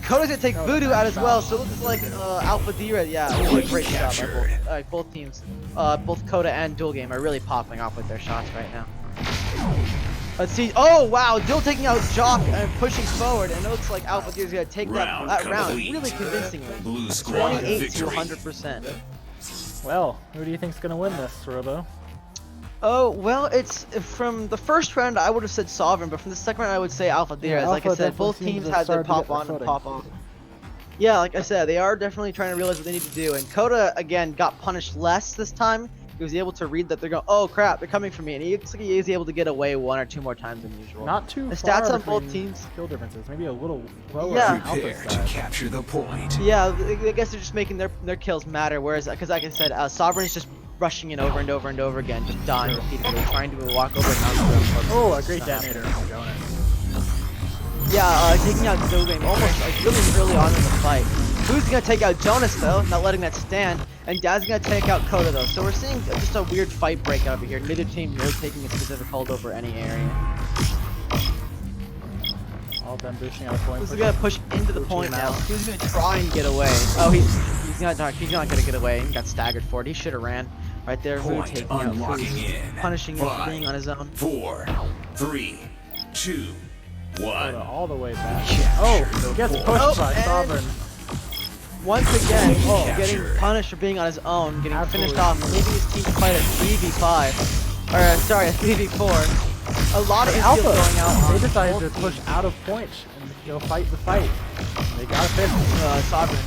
S2: Koda's gonna take Voodoo out as well, so it looks like Alpha Derezz, yeah, really great shot by both teams. Both Koda and Duel Game are really popping off with their shots right now. Let's see. Oh wow, Duel taking out Jock and pushing forward, and it looks like Alpha Derezz gonna take that round really convincingly. 28 to 100%.
S3: Well, who do you think's gonna win this, Robo?
S2: Oh, well, it's from the first round I would have said Sovereign, but from the second round I would say Alpha Derezz.
S3: Yeah,
S2: like I said, both teams had their pop on and pop off. Yeah, like I said, they are definitely trying to realize what they need to do, and Koda again got punished less this time. He was able to read that they're going, oh crap, they're coming for me, and he looks like he is able to get away 1 or 2 more times than usual.
S3: Not too
S2: the
S3: far
S2: stats on both teams.
S3: Skill differences, maybe a little lower.
S2: Yeah.
S4: Prepare to capture the point.
S2: Yeah, I guess they're just making their kills matter. Whereas, because like I said, Sovereign's just rushing in over and over and over again, just dying repeatedly, trying to walk over and out of
S3: Oh, a great detonator from Jonas.
S2: Yeah, taking out Duel Game almost like really early on in the fight. Who's gonna take out Jonas though, not letting that stand, and Dad's gonna take out Koda though. So we're seeing just a weird fight break out over here. Neither team really taking a specific hold over any area.
S3: All done boosting out a point.
S2: Who's gonna push into the point now? Who's gonna try and get away? Oh, he's not gonna get away. He got staggered for it. He should have ran right there. Who taking out Foos, punishing him for being on his own.
S4: 4, 3, 2, 1.
S3: All the way back. Oh, gets pushed by Sovereign.
S2: Once again, getting punished for being on his own, getting finished off, leaving his team to fight a 3v5. Or, sorry, a 3v4. A lot of
S3: Alpha
S2: going out.
S3: They decided to push out of point and go fight the fight. They got a finish.
S2: Sovereign.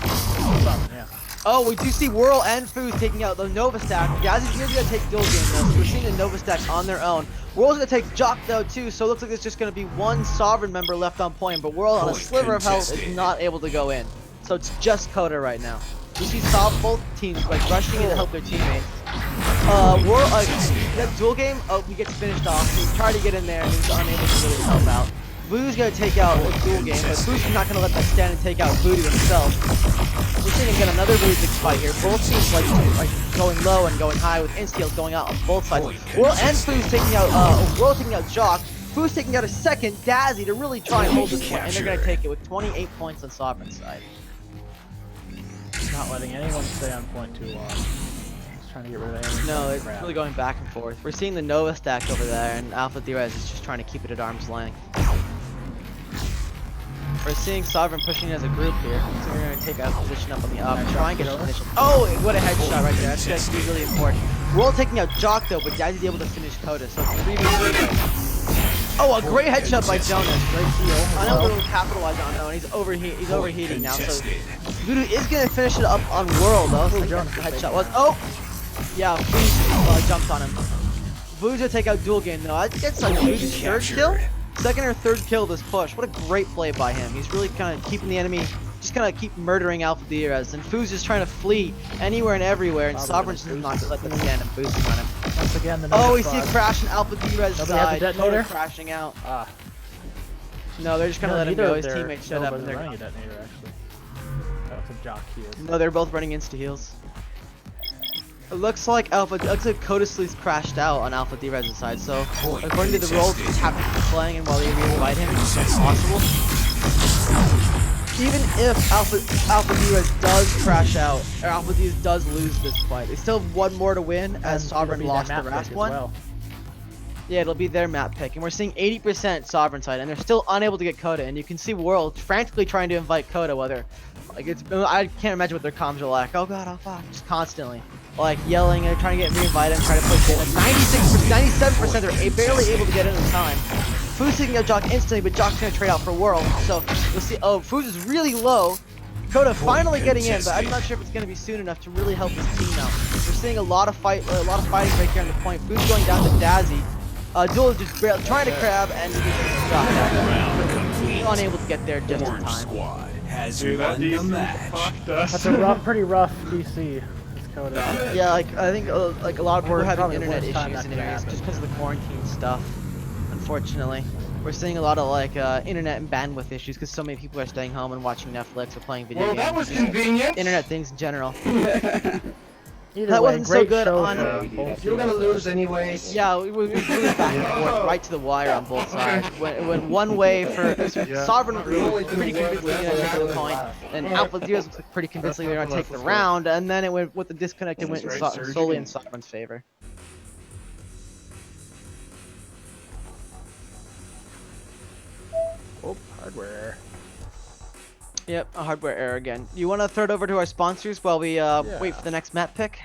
S3: Yeah.
S2: Oh, we do see Whirl and Foos taking out the Nova stack. Gazzy's gonna take Duel Game though, so we're seeing the Nova stack on their own. Whirl's gonna take Jock though too, so it looks like there's just gonna be 1 Sovereign member left on point, but Whirl on a sliver of health is not able to go in. So it's just Koda right now. We see both teams like rushing in to help their teammates. That Duel Game, he gets finished off. He tried to get in there and he's unable to really help out. Voodoo's gonna take out Duel Game, but Voodoo's not gonna let that stand and take out Voodoo himself. We're seeing again another really big fight here. Both teams like going low and going high with insta-kills going out on both sides. Whirl and Foos taking out Whirl taking out Jock. Foos taking out a second Dazzy to really try and hold this point, and they're gonna take it with 28 points on Sovereign's side.
S3: Not letting anyone stay on point too long. Just trying to get rid of anything.
S2: No, it's really going back and forth. We're seeing the Nova stack over there, and Alpha Derezz is just trying to keep it at arm's length. We're seeing Sovereign pushing as a group here, so we're going to take a position up on the up, try and get an initial. Oh, what a headshot right there. That's going to be really important. We're all taking out Jock though, but Dazzy's able to finish Koda, so it's 3v3. Oh, a great headshot by Jonas. Great heal. Unable to capitalize on though, and he's overheating now. So Voodoo is gonna finish it up on World though. So the headshot was. Oh, yeah, Voodoo jumped on him. Voodoo's gonna take out Duel Game though. I think that's like Voodoo's 3rd kill, 2nd or 3rd kill this push. What a great play by him. He's really kind of keeping the enemy just kind of keep murdering Alpha Derezz, and Foo's just trying to flee anywhere and everywhere, and Sovereign's just not let them stand and boosting on him.
S3: Once again, the
S2: Oh, we see a crash in Alpha Derezz's
S3: Nobody has a
S2: side.
S3: detonator?
S2: Coda crashing out.
S3: Ah.
S2: No, they're just gonna let him
S3: neither
S2: go.
S3: of
S2: His
S3: their
S2: teammates shut up and
S3: wasn't
S2: they're
S3: running
S2: gone.
S3: a detonator, actually. That was a jock he is.
S2: No, they're both running insta heals. It looks like Coda Sleuth crashed out on Alpha Derezz's side, so according to the roles he's happy to be playing and while they re-invite him, it's possible. Even if Alpha Derezz does crash out, or Alpha Derezz does lose this fight, they still have one more to win as Sovereign lost the last one.
S3: Well.
S2: Yeah, it'll be their map pick, and we're seeing 80% Sovereign side, and they're still unable to get Coda, and you can see World frantically trying to invite Coda, whether, like, I can't imagine what their comms are like. Oh god, oh fuck, just constantly, like, yelling and trying to get re-invited and trying to push in. 97% are barely able to get in in time. Foo's taking out Jock instantly, but Jock's gonna trade out for World, so you'll see, oh, Foo's is really low. Coda finally getting in, but I'm not sure if it's gonna be soon enough to really help his team out. We're seeing a lot of fighting right here on the point. Foo's going down to Dazzy. Duel is just barely trying to grab and he just dropped out. Unable to get there just in time.
S4: Squad has won the match.
S3: That's a pretty rough DC. Coda.
S2: Yeah, like I think like a lot of people are having
S3: Probably the
S2: internet
S3: worst time
S2: issues
S3: that
S2: in
S3: could
S2: areas
S3: happen.
S2: just because of the quarantine stuff. Unfortunately, we're seeing a lot of like internet and bandwidth issues because so many people are staying home and watching Netflix or playing video
S5: Well,
S2: games.
S5: that was
S2: Just
S5: convenient.
S2: internet things in general.
S3: Either
S2: That
S3: way,
S2: wasn't so
S3: great
S2: good
S3: shows
S2: on-
S3: for both
S5: You're gonna
S3: teams.
S5: lose anyways.
S2: Yeah, we moved back and forth right to the wire on both sides. It went one way for Sovereign pretty convincingly gonna take the point, and Alpha Derezz looks like pretty convincingly they're gonna take the round, and then it went with the disconnect. It went solely in Sovereign's favor.
S3: Oh, hardware error.
S2: Yep, a hardware error again. You want to throw it over to our sponsors while we wait for the next map pick?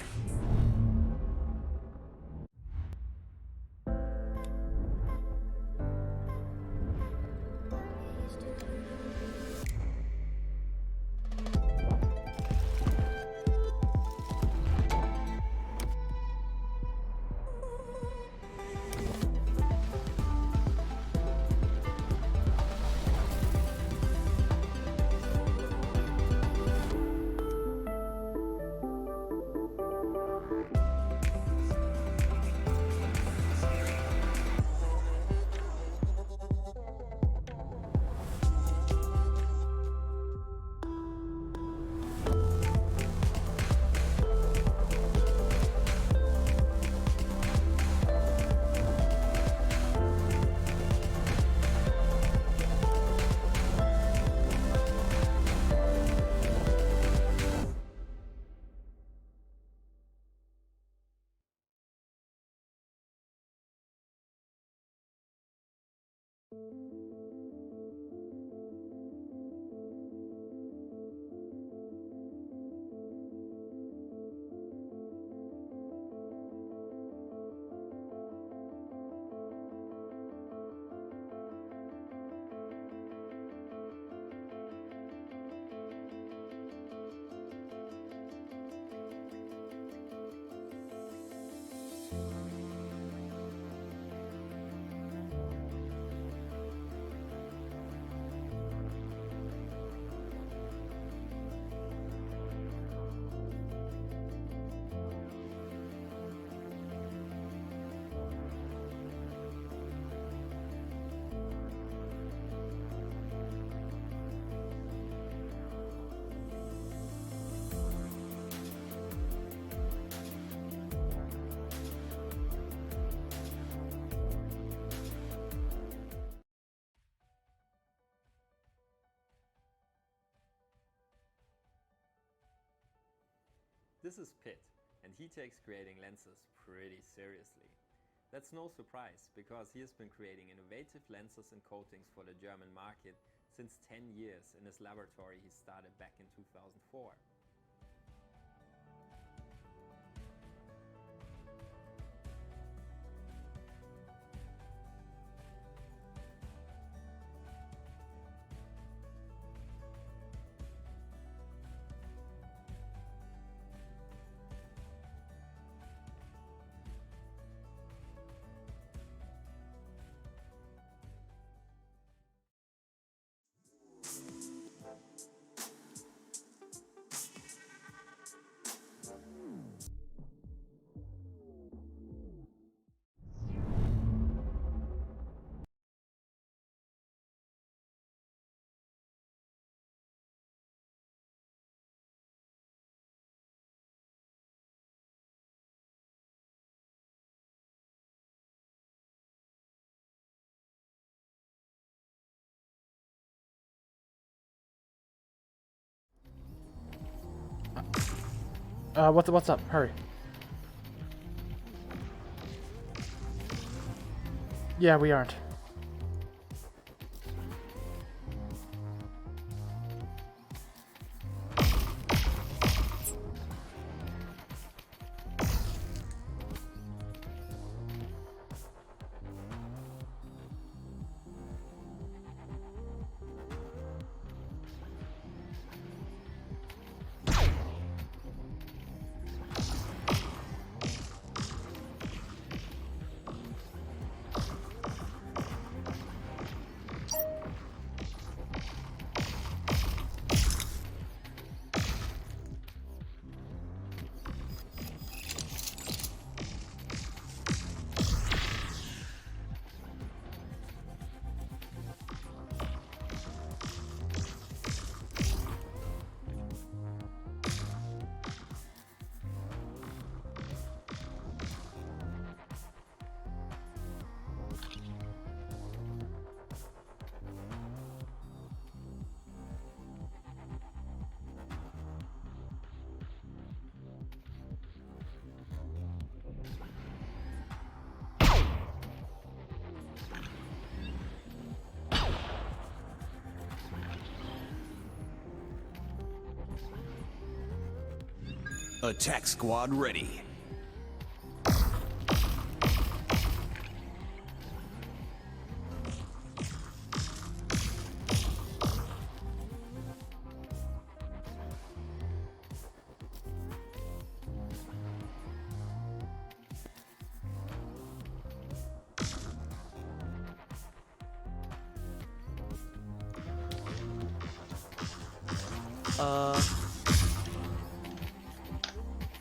S1: This is Pit, and he takes creating lenses pretty seriously. That's no surprise, because he has been creating innovative lenses and coatings for the German market since 10 years in his laboratory he started back in 2004.
S3: What's up? Hurry. Yeah, we aren't.
S4: Attack squad ready.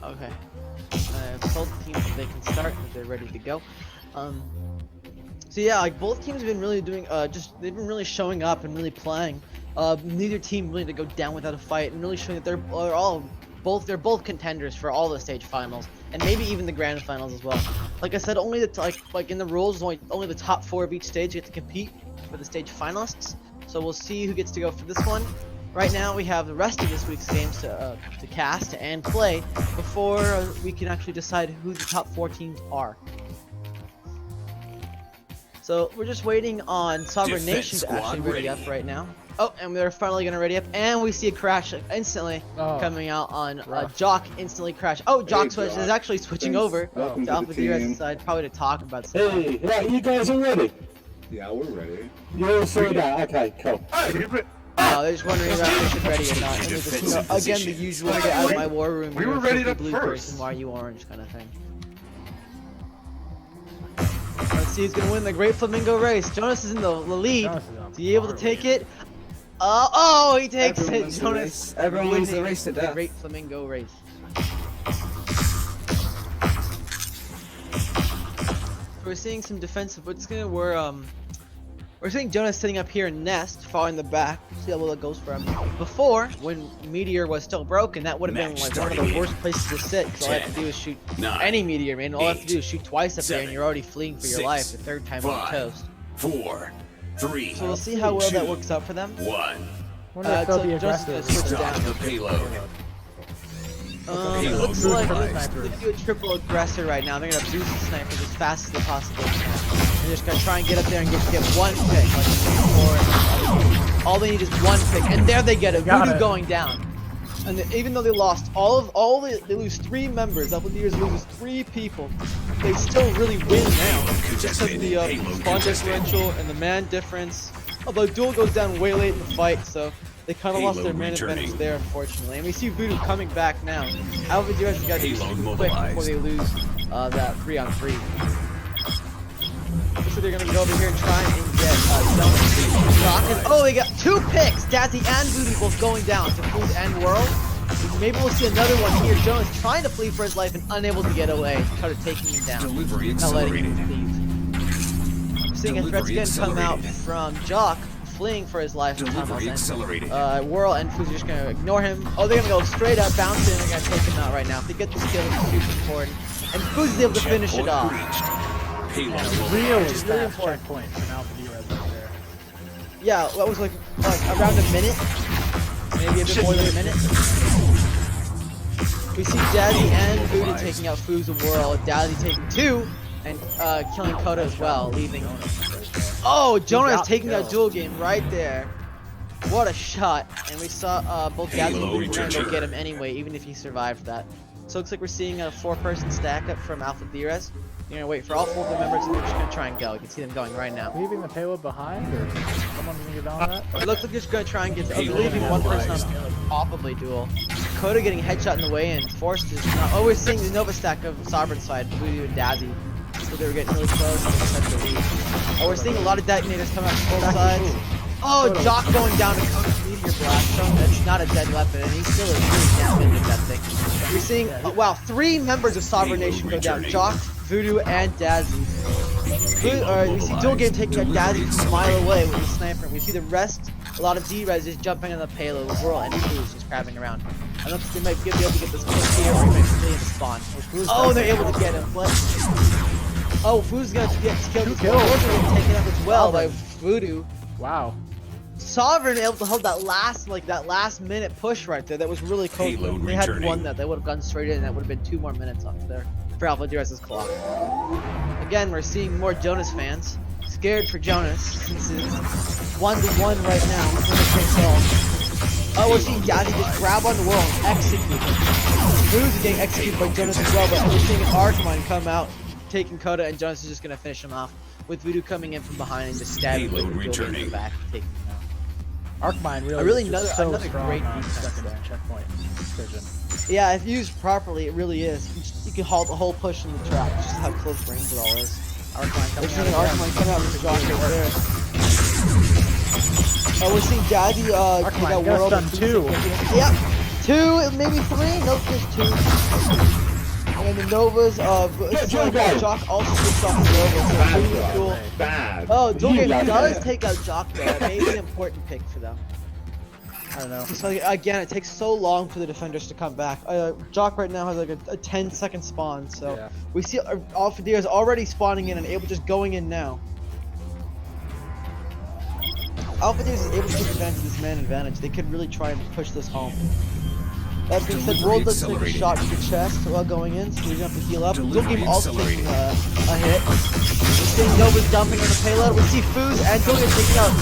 S2: Okay. I've told the teams that they can start if they're ready to go. So yeah, like both teams have been really doing, they've been really showing up and really playing. Neither team really to go down without a fight, and really showing that they're both contenders for all the stage finals and maybe even the grand finals as well. Like I said, only the like in the rules, only the top 4 of each stage get to compete for the stage finalists. So we'll see who gets to go for this one. Right now we have the rest of this week's games to cast and play before we can actually decide who the top 4 teams are. So we're just waiting on Sovereign Nation to actually ready up right now. Oh, and they're finally gonna ready up, and we see a crash instantly coming out on Jock instantly crash. Oh, Jock is actually switching over to Alpha Derezz's side, probably to talk about something.
S6: Hey, yeah, you guys are ready?
S5: Yeah, we're ready.
S6: You're all sorted out. Okay, cool.
S2: They're just wondering about if they're ready or not. And just, you know, again, the usual get out of my war room.
S5: We were ready to
S2: blue
S5: first.
S2: person, why are you orange kind of thing. Let's see who's gonna win the Great Flamingo race. Jonas is in the lead. Is he able to take it? Oh, he takes it. Jonas.
S7: Everyone wins the
S2: winning
S7: race to
S2: the
S7: death.
S2: Great Flamingo race. We're seeing some defensive, but we're seeing Jonas sitting up here in Nest, far in the back. See how well it goes for him. Before, when Meteor was still broken, that would have been like one of the worst places to sit. Because all I have to do is shoot any Meteor, man. All I have to do is shoot twice up there, and you're already fleeing for your life. The third time on toast.
S4: 4, 3.
S2: So we'll see how well that works out for them.
S4: 1.
S3: Wonder if they'll be aggressive.
S4: Stop the payload.
S2: It looks like they do a triple aggressor right now. They're gonna boost the snipers as fast as they possibly can. They're just gonna try and get up there and get one pick, like before. All they need is one pick, and there they get it. Voodoo going down. And even though they lost they lose 3 members. Alpha Derezzz loses 3 people. They still really win now. Just because of the spawn differential and the man difference. Although Duel goes down way late in the fight, so they kind of lost their man advantage there, unfortunately. And we see Voodoo coming back now. Alpha Derezzz has got to be quick before they lose that 3-on-3. So they're gonna go over here and try and get Jonas. Oh, they got 2 picks! Dazzy and Voodoo both going down to Food and World. Maybe we'll see another one here. Jonas trying to flee for his life and unable to get away. Try to taking him down.
S4: Delivery
S2: Not letting
S4: accelerated.
S2: him leave. We're seeing a threat again come out from Jock, fleeing for his life.
S4: Delivery accelerated.
S2: Whirl and Food's just gonna ignore him. Oh, they're gonna go straight up, bouncing, and they're gonna take him out right now. If they get the skill, it's super important. And Food's able to finish it off.
S4: Payload
S3: Really
S4: mobilized.
S3: fast checkpoint from Alpha Derezzz right there.
S2: Yeah, that was like around a minute, maybe a bit more than a minute. We see Dazzy and Voodoo taking out Foos and Whirl. Dazzy taking 2 and killing Koda as well, leaving. Oh, Jonah is taking out Dual Game right there. What a shot! And we saw both Dazzy and Voodoo trying to get him anyway, even if he survived that. So it looks like we're seeing a 4-person stack up from Alpha Derezz. You're gonna wait for all 4 of the members, and they're just gonna try and go. You can see them going right now.
S3: Leaving the payload behind, or someone gonna get on that?
S2: It looks like they're just gonna try and get. They're leaving one person on probably duel. Koda getting a headshot in the way and forced is not. Oh, we're seeing the Nova stack of Sovereign side, Voodoo and Dazzy. So they were getting really close. Oh, we're seeing a lot of detonators come out from both sides. Oh, Jock going down to Koda's meteor blast. Showing that it's not a dead weapon, and he still is really damn with that thing. We're seeing, wow, 3 members of Sovereign Nation go down. Jock, Voodoo, and Dazzy. We see Dual Game taking out Dazzy from a mile away with his sniper. We see the rest, a lot of Derezz just jumping on the payload. Whirl and Foos just crabbing around. I don't think they might be able to get this push here, or he might flee in the spawn. Oh, they're able to get him. What? Oh, Foos gonna get killed as well. Getting taken out as well by Voodoo.
S3: Wow.
S2: Sovereign able to hold that last minute push right there. That was really close. If they had won that, they would have gone straight in, and that would have been 2 more minutes off there for Alpha Derezz's clock. Again, we're seeing more Jonas fans. Scared for Jonas, since it's 1-1 right now. Oh, we're seeing Dazzy just grab on the Whirl and execute. Foos is getting executed by Jonas as well, but we're seeing an Archmine come out, taking Koda, and Jonas is just gonna finish him off. With Voodoo coming in from behind and just stabbing him in the back, taking him out.
S3: Archmine really,
S2: another
S3: strong
S2: great
S3: on
S2: defense
S3: secondary checkpoint vision.
S2: Yeah, if used properly, it really is. You can halt the whole push in the trap, just how close range it all is.
S3: Archmine
S2: We're
S3: coming
S2: seeing
S3: out.
S2: Archmine come out with the Jock right there. Oh, we're seeing Dazzy take out
S3: got
S2: Whirl.
S3: done 2.
S2: Yep, 2, maybe 3. Nope, just 2. And the Novas, Jock also switched off the Nova, so pretty cool.
S6: Bad.
S2: Oh, Dual Game does take out Jock there. Maybe an important pick for them.
S3: I don't know.
S2: So again, it takes so long for the defenders to come back. Jock right now has like a 10-second spawn, so
S3: Yeah.
S2: we see Alpha Derezz already spawning in and able just going in now. Alpha Derezz is able to take advantage of this man advantage. They could really try and push this home. That being said, World does take a shot to the chest while going in, so he's gonna have to heal up. Dual Game also taking a hit. We're seeing Nova's dumping on the payload. We see Foos and Dual Game taking out.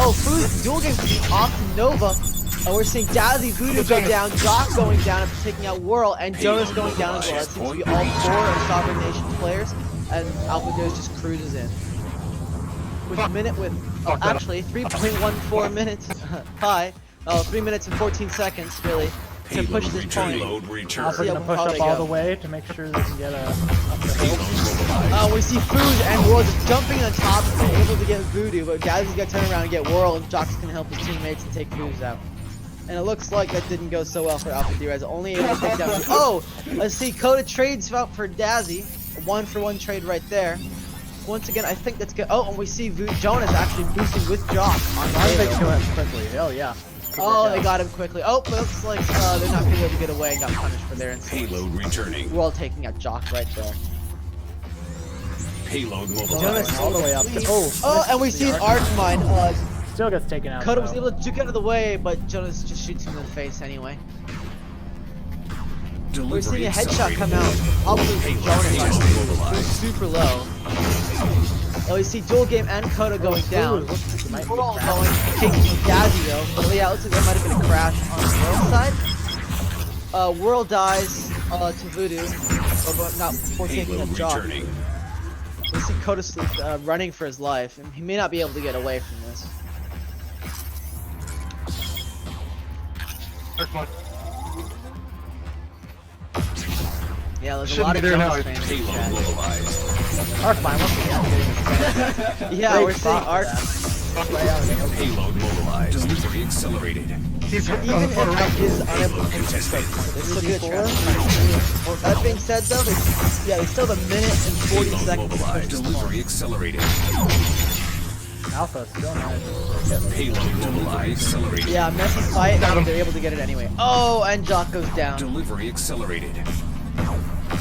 S2: Oh, Foos, Dual Game off to Nova. And we're seeing Dazzy, Voodoo go down, Jock going down and taking out Whirl, and Jonas going down as well. That seems to be all 4 of Sovereign Nation players, and Alpha Derezz just cruises in. With a minute with, actually 3.14 minutes. Hi. 3 minutes and 14 seconds, really. To push this point.
S3: Also gonna push up all the way to make sure they can get up the hill.
S2: We see Foos and Whirl just jumping on top of it, able to get Voodoo, but Dazzy's got to turn around and get Whirl, and Jock's gonna help his teammates and take Foos out. And it looks like that didn't go so well for Alpha Derezz. Only able to take down. Oh, let's see. Koda trades out for Dazzy. A 1-for-1 trade right there. Once again, I think that's good. Oh, and we see Jonas actually boosting with Jock on the payload.
S3: Quickly. Oh yeah.
S2: Oh, they got him quickly. Oh, but looks like they're not gonna be able to get away and got punished for their insolence.
S4: Payload returning.
S2: We're all taking out Jock right there.
S4: Payload
S2: Jonas
S4: mobilized.
S3: all the way up.
S2: Oh, and we see an Archmine.
S3: Still gets taken out.
S2: Koda was
S3: though.
S2: able to juke out of the way, but Jonas just shoots him in the face anyway. We're seeing a headshot come out, probably from Jonas actually, super low. Oh, we see Dual Game and Koda going down. We're all going, taking Dazzy though. But yeah, it looks like there might have been a crash on the Whirl side. Whirl dies to Voodoo, but not before taking a Jock. We see Koda running for his life, and he may not be able to get away from this. Yeah, there's a lot of Jonas fans in the chat.
S3: Archmine once again.
S2: Yeah, we're seeing Arch.
S4: Payload mobilized. Delivery accelerated.
S6: He's
S2: Even if Arch is unable to take this break point, they still get a trap. That being said, though, they still have a minute and 40
S4: Payload
S2: seconds.
S4: mobilized. Delivery accelerated.
S3: Alpha still not.
S4: Payload mobilized. Accelerated.
S2: Yeah, messy fight, but they're able to get it anyway. Oh, and Jock goes down.
S4: Delivery accelerated.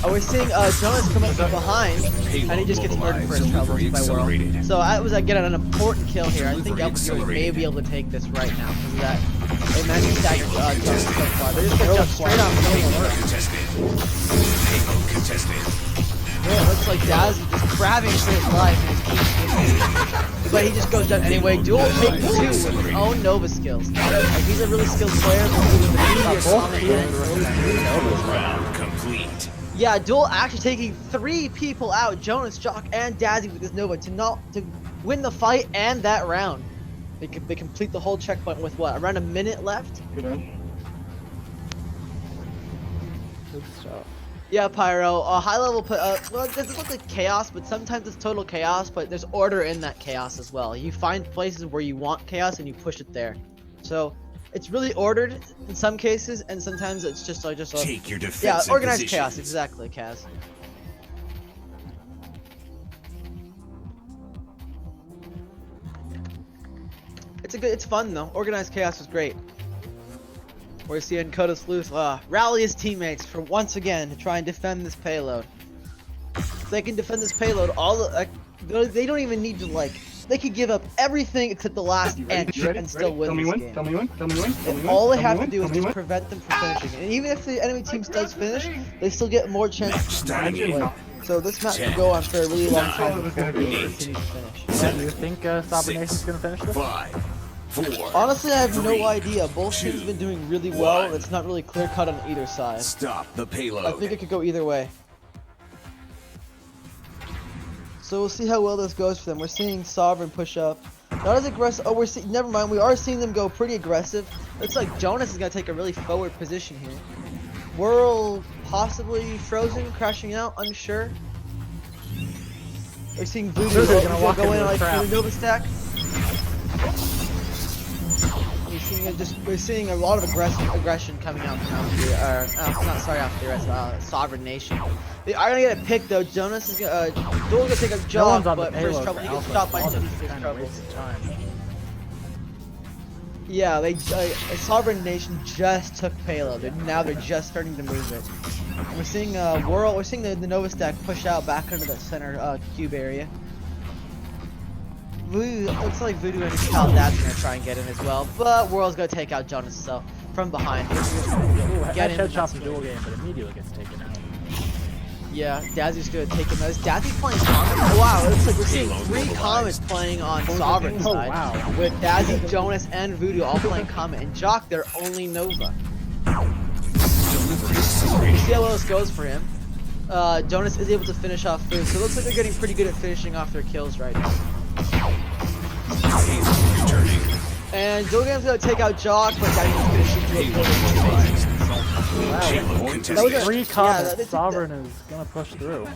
S2: Oh, we're seeing Jonas come up from behind, and he just gets murdered for his troubles by Whirl. So that was again an important kill here. I think Alpha Derezz may be able to take this right now because of that Hey man, you staggered Jonas so far. They're just gonna jump straight on
S4: Payload contested. Payload contested.
S2: Yeah, it looks like Daz is just grabbing for his life and keeps but he just goes down anyway. Duel takes 2 with his own Nova skills. Like, he's a really skilled player, but with the meteor comment
S4: Round complete.
S2: yeah, Duel actually taking 3 people out, Jonas, Jock, and Dazzy with his Nova to win the fight and that round. They complete the whole checkpoint with what, around a minute left?
S3: Good stuff.
S2: Yeah, Pyro. High level well, it doesn't look like chaos, but sometimes it's total chaos, but there's order in that chaos as well. You find places where you want chaos and you push it there. So it's really ordered in some cases, and sometimes it's just
S4: Take your defensive
S2: yeah, organized
S4: positions.
S2: chaos, exactly, Kaz. It's fun though. Organized chaos is great. We're seeing Coda Sleuth rally his teammates for once again to try and defend this payload. If they can defend this payload, they don't even need to they could give up everything except the last inch and still win this game.
S5: Tell me when.
S2: All they have to do is just prevent them from finishing. And even if the enemy team does finish, they still get more chances to win. So this match could go on for a really long time before they continue to finish.
S3: Yeah, do you think Sovereign Nation's gonna finish this?
S4: 5, 4.
S2: Honestly, I have no idea. Both teams have been doing really well, and it's not really clear cut on either side.
S4: Stop the payload.
S2: I think it could go either way. So we'll see how well this goes for them. We're seeing Sovereign push up. Not as aggressive. Oh, never mind. We are seeing them go pretty aggressive. Looks like Jonas is gonna take a really forward position here. Whirl possibly frozen, crashing out, unsure. We're seeing Voodoo go in like the Nova stack. We're seeing a lot of aggression coming out from out here. Sovereign Nation. They are gonna get a pick though. Jonas is gonna Duel's gonna take a job, but first trouble. He gets stopped by first trouble. Yeah, Sovereign Nation just took payload, and now they're just starting to move it. We're seeing Whirl. We're seeing the Nova stack push out back into the center cube area. Voodoo, looks like Voodoo and Cal Dad's gonna try and get in as well, but Whirl's gonna take out Jonas so from behind.
S3: Get in. Headshots the duel game, but immediately gets taken out.
S2: Yeah, Dazzy's gonna take him out. Is Dazzy playing Comet? Oh, wow, it looks like we're seeing 3 Comets playing on Sovereign's side.
S3: Wow.
S2: With Dazzy, Jonas, and Voodoo all playing Comet, and Jock, they're only Nova. We see how well this goes for him. Jonas is able to finish off Food, so it looks like they're getting pretty good at finishing off their kills right now. And Dogan's gonna take out Jock, but Daddy's gonna shoot you a
S3: That was 3 Comets. Sovereign is gonna push through.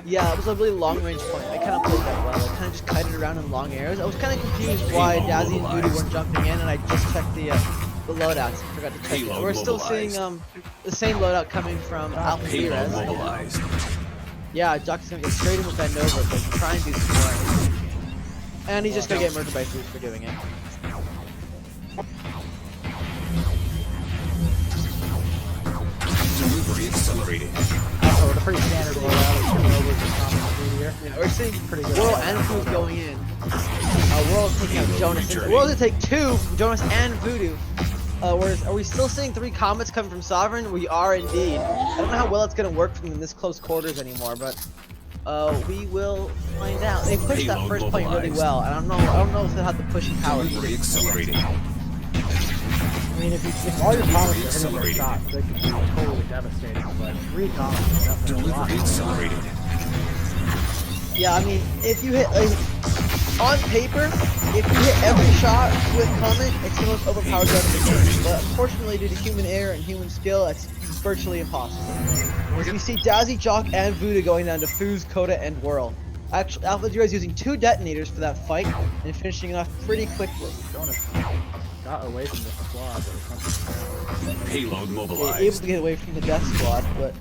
S2: Yeah, it was a really long-range point. They kind of played that well. They kind of just kited around in long arrows. I was kind of confused why Dazzy and Voodoo weren't jumping in, and I just checked the loadouts. I forgot to check it. We're still seeing the same loadout coming from Alpha Derezz. Yeah, Jock's gonna get straight in with that Nova, but try and do some more. And he's just gonna get murdered by Food for doing it.
S4: Delivery accelerated.
S3: So it's a pretty standard loadout.
S2: Yeah, we're seeing pretty good. Whirl and Food going in. Whirl's taking out Jonas. Whirl's gonna take 2, Jonas and Voodoo. Are we still seeing 3 Comets coming from Sovereign? We are indeed. I don't know how well it's gonna work from in this close quarters anymore, but we will find out. They pushed that first point really well, and I don't know if they'll have the pushing power.
S4: Delivery accelerated.
S3: I mean, if all your Comets are hitting their shots, they could be totally devastating, but 3 Comets is definitely a lot.
S4: Delivery accelerated.
S2: Yeah, I mean, if you hit, on paper, if you hit every shot with Comet, it's the most overpowered gun in the game. But unfortunately, due to human error and human skill, it's virtually impossible. As we see Dazzy, Jock, and Voodoo going down to Fuse, Coda, and Whirl. Actually, Alpha Zero is using 2 detonators for that fight and finishing it off pretty quickly.
S3: Jonas got away from the squad.
S4: Payload
S2: They're
S4: mobilized.
S2: able to get away from the Death Squad, but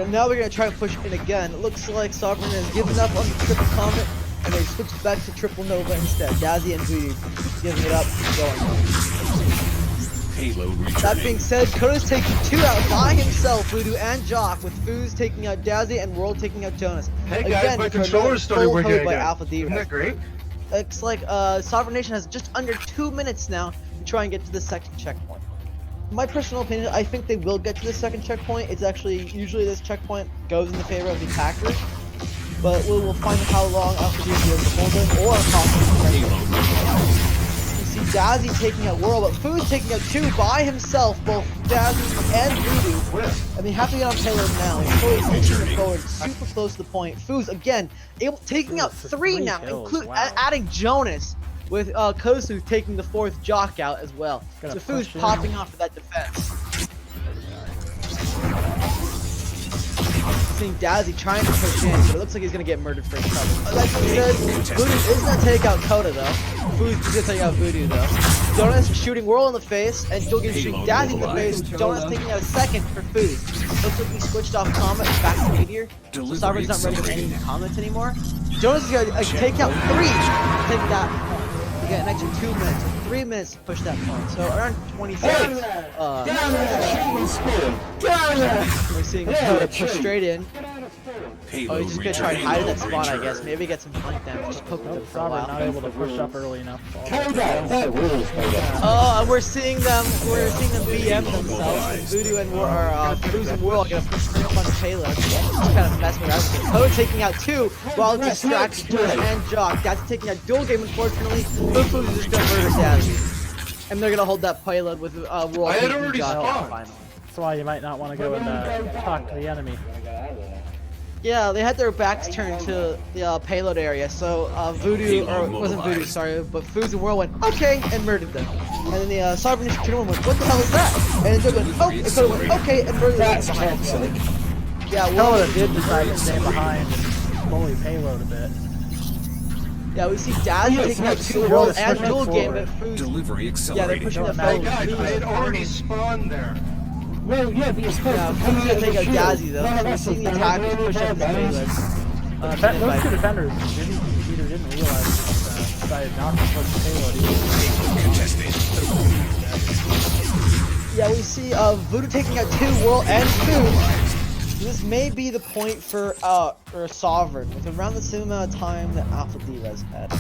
S2: now they're gonna try and push in again. It looks like Sovereign has given up on the triple Comet, and they switched back to triple Nova instead. Dazzy and Voodoo giving it up and going.
S4: Payload returning.
S2: That being said, Coda's taking 2 out by himself, Voodoo and Jock, with Foos taking out Dazzy and Whirl taking out Jonas.
S5: Hey guys,
S2: Again,
S5: my
S2: for another
S5: controller started
S2: full
S5: working
S2: code by
S5: again.
S2: Alpha D.
S5: Isn't that great?
S2: Looks like Sovereign Nation has just under 2 minutes now to try and get to the second checkpoint. My personal opinion, I think they will get to the second checkpoint. It's actually, usually this checkpoint goes in the favor of the attacker. But we'll find how long Alpha Deer will hold it, or possibly you see Dazzy taking out Whirl, but Foo's taking out 2 by himself, both Dazzy and Voodoo. And they have to get on payload now. He's pushing forward, super close to the point. Foo's again taking out 3 now, adding Jonas, with Kosu taking the 4th Jock out as well. So Foo's popping off for that defense. Seeing Dazzy trying to push in, but it looks like he's gonna get murdered for his trouble. Like I said, Voodoo is gonna take out Coda though. Voodoo's gonna take out Voodoo though. Jonas shooting Whirl in the face, and still getting shooting Dazzy in the face. Jonas taking out a second for Food. Looks like he switched off Comet back to Meteor. So Sovereign's not ready for any comments anymore. Jonas is gonna take out 3 to take that point. You get an extra 2 minutes, 3 minutes to push that point. So around 20 seconds. We're seeing Coda push straight in. Oh, he's just gonna try and hide in that spawn, I guess. Maybe get some flank damage. Just poke him for a while.
S3: Not able to push up early enough.
S2: Oh, and we're seeing them BM themselves. Voodoo and Foo's and Whirl are gonna push straight up on the payload. Just kind of messing around with it. Coda taking out 2 while distracted Jonas and Jock. That's taking out dual game, unfortunately. Foo's just gonna murder Dazzy. And they're gonna hold that payload with Whirl.
S5: I had already spawned.
S3: That's why you might not want to go and talk to the enemy.
S2: Yeah, they had their backs turned to the payload area, so Voodoo, or it wasn't Voodoo, sorry, but Foods and Whirl went, okay, and murdered them. And then the Sovereign Initiative went, what the hell is that? And then Joe went, oh, and so went, okay, and murdered them behind. Yeah,
S3: Coda did decide to stay behind and bully payload a bit.
S2: Yeah, we see Dazzy taking out 2 Whirl and dual game, but Foods, yeah, they're pushing the
S5: Hey
S2: payload.
S5: guys, I had already spawned there.
S6: Well, yeah, but you're supposed
S2: Yeah,
S6: to
S2: Foods
S6: come
S2: gonna
S6: out
S2: take out
S6: of the
S2: Dazzy though. We're seeing the attackers push up this payload.
S3: Those 2 defenders didn't realize decided not to push the payload either.
S2: Yeah, we see Voodoo taking out 2 Whirl and Food. This may be the point for Sovereign, with around the same amount of time that Alpha Derezz had.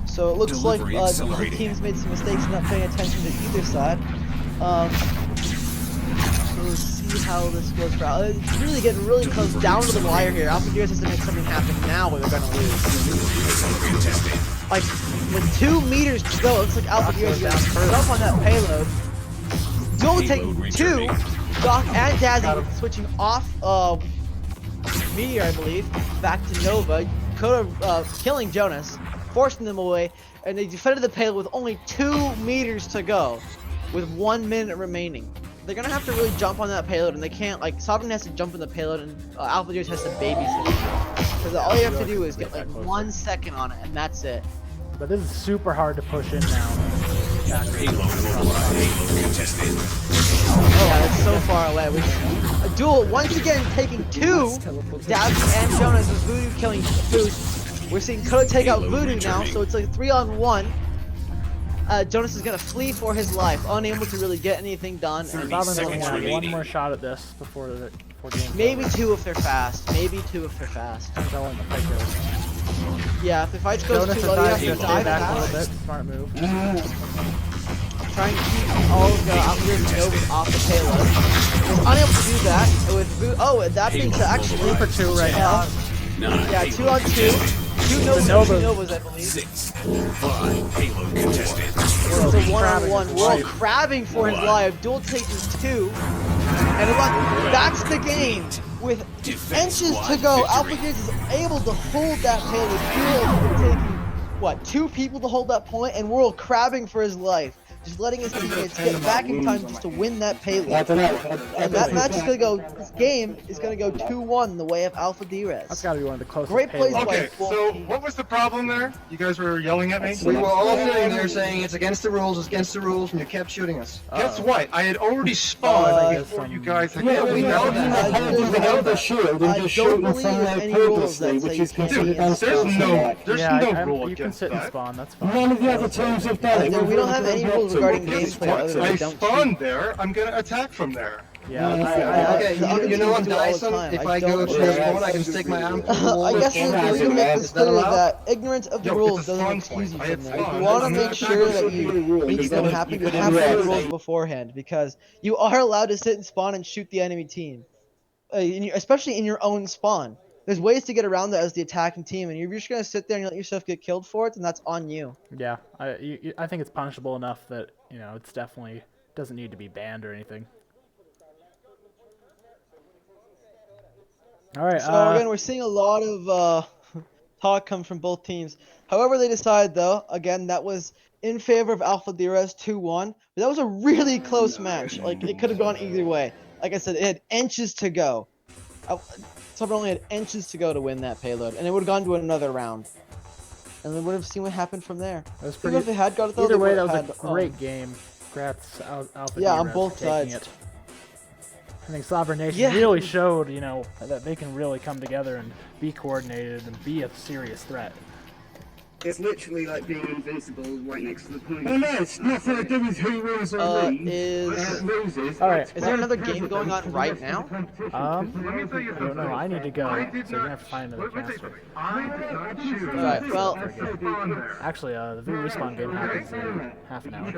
S2: So it looks like the teams made some mistakes not paying attention to either side. So we'll see how this goes for Alpha. It's really getting really close down to the wire here. Alpha Derezz has to make something happen now or they're gonna lose. Like, with 2 meters to go, it looks like Alpha Derezz is gonna put up on that payload. Dual taking 2. Doc and Dazzy switching off Meteor, I believe, back to Nova. Coda killing Jonas, forcing them away, and they defended the payload with only 2 meters to go, with 1 minute remaining. They're gonna have to really jump on that payload, and they can't. Like, Sovereign has to jump in the payload, and Alpha Derezz has to babysit it. Because all you have to do is get like 1 second on it, and that's it.
S3: But this is super hard to push in now.
S2: Yeah, it's so far away. A duel once again taking 2. Dazzy and Jonas with Voodoo killing Food. We're seeing Coda take out Voodoo now, so it's like 3-on-1. Jonas is gonna flee for his life, unable to really get anything done. And
S3: Sovereign's only have 1 more shot at this before game.
S2: Maybe 2 if they're fast. Maybe 2 if they're fast. Yeah, if the fight goes too low, you have to dive
S3: back a
S2: fast.
S3: little bit. Smart move.
S2: Try and keep all of the Alpha Novas off the payload. Was unable to do that. With that being said, actually
S3: 2 for 2 right now.
S2: Yeah, 2-on-2. 2 Novas, I believe.
S4: 6, 5, payload contested.
S2: It's a 1-on-1. Whirl crabbing for his life. Dual taking 2. And look, that's the game. With inches to go, Alpha Derezz is able to hold that payload. Dual taking, what, 2 people to hold that point, and Whirl crabbing for his life. Just letting his teammates get back in time just to win that payload. And that match is gonna go, this game is gonna go 2-1 the way of Alpha Derezz.
S3: That's gotta be one of the closest
S2: Great plays
S3: payloads.
S5: Okay, so what was the problem there? You guys were yelling at me?
S7: We were all sitting there saying it's against the rules, and you kept shooting us.
S5: Guess what? I had already spawned before you guys had
S6: Yeah,
S5: come.
S6: we know that. The shield and just shoot them from there purposely, which is considered
S5: There's no rule
S3: you can
S5: against
S3: sit and
S5: that.
S3: spawn, that's fine.
S6: None of the other teams have done it.
S2: We don't have any rules regarding gameplay other than
S5: I
S2: we don't
S5: spawned there. I'm gonna attack from there.
S3: Yeah,
S7: Okay, you know I'm Dyson. If I go to the spawn, I can stick my arm through the wall.
S2: I guess we
S6: Is
S2: can make
S6: that
S2: this clear
S7: allowed?
S2: that ignorance of the
S5: Yo,
S2: rules
S5: it's a
S2: doesn't
S5: spawn
S2: excuse you
S5: point.
S2: from that.
S5: It's
S2: If
S5: fun.
S2: you want to
S5: It's
S2: make
S5: not
S2: sure
S5: that
S2: that you beat them, you have to the rules beforehand, because you are allowed to sit and spawn and shoot the enemy team, especially in your own spawn. There's ways to get around that as the attacking team, and if you're just gonna sit there and let yourself get killed for it, then that's on you.
S3: yeah. I think it's punishable enough that it's definitely doesn't need to be banned or anything. All right.
S2: So again, we're seeing a lot of talk come from both teams. However they decide, though, again, that was in favor of Alpha Derezz 2-1. But that was a really close match. Like, it could have gone either way. Like I said, it had inches to go. Someone only had inches to go to win that payload, and it would have gone to another round. And we would have seen what happened from there.
S3: That was
S2: Even
S3: pretty.
S2: if they had got it, though,
S3: Either
S2: they
S3: way, that
S2: would've
S3: was a
S2: had,
S3: great game. Congrats, Alpha.
S2: Yeah, on
S3: Derezz
S2: both
S3: for taking
S2: sides.
S3: it. I think Sovereign Nation
S2: Yeah.
S3: really showed, that they can really come together and be coordinated and be a serious threat.
S8: It's literally like being invincible right next to the point.
S6: Oh no, it's nothing to do with who wins or
S2: Is
S3: All right.
S2: there another game going on right now?
S3: I don't know. I need to go, so you're gonna have to find another caster.
S2: Alright, well,
S3: Actually, the V respawn game happens in half an hour.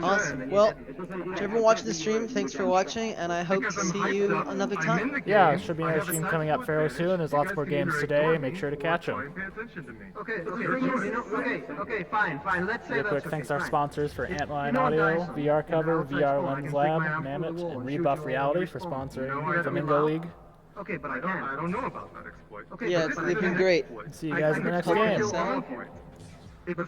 S2: awesome. Well, to everyone watching the stream, thanks for watching, and I hope to see you another time.
S3: Yeah, there should be another stream coming up fairly soon. There's lots more games today. Make sure to catch them.
S7: Okay, fine. Let's say
S3: Real quick, thanks our sponsors for Antline Audio, VR Cover, VR Lens Lab, Mammoth, and Rebuff Reality for sponsoring Flamingo League.
S5: Okay, but I don't know about that exploit.
S2: Yeah, they've been great.
S3: See you guys in the next game.
S2: Sound?
S5: If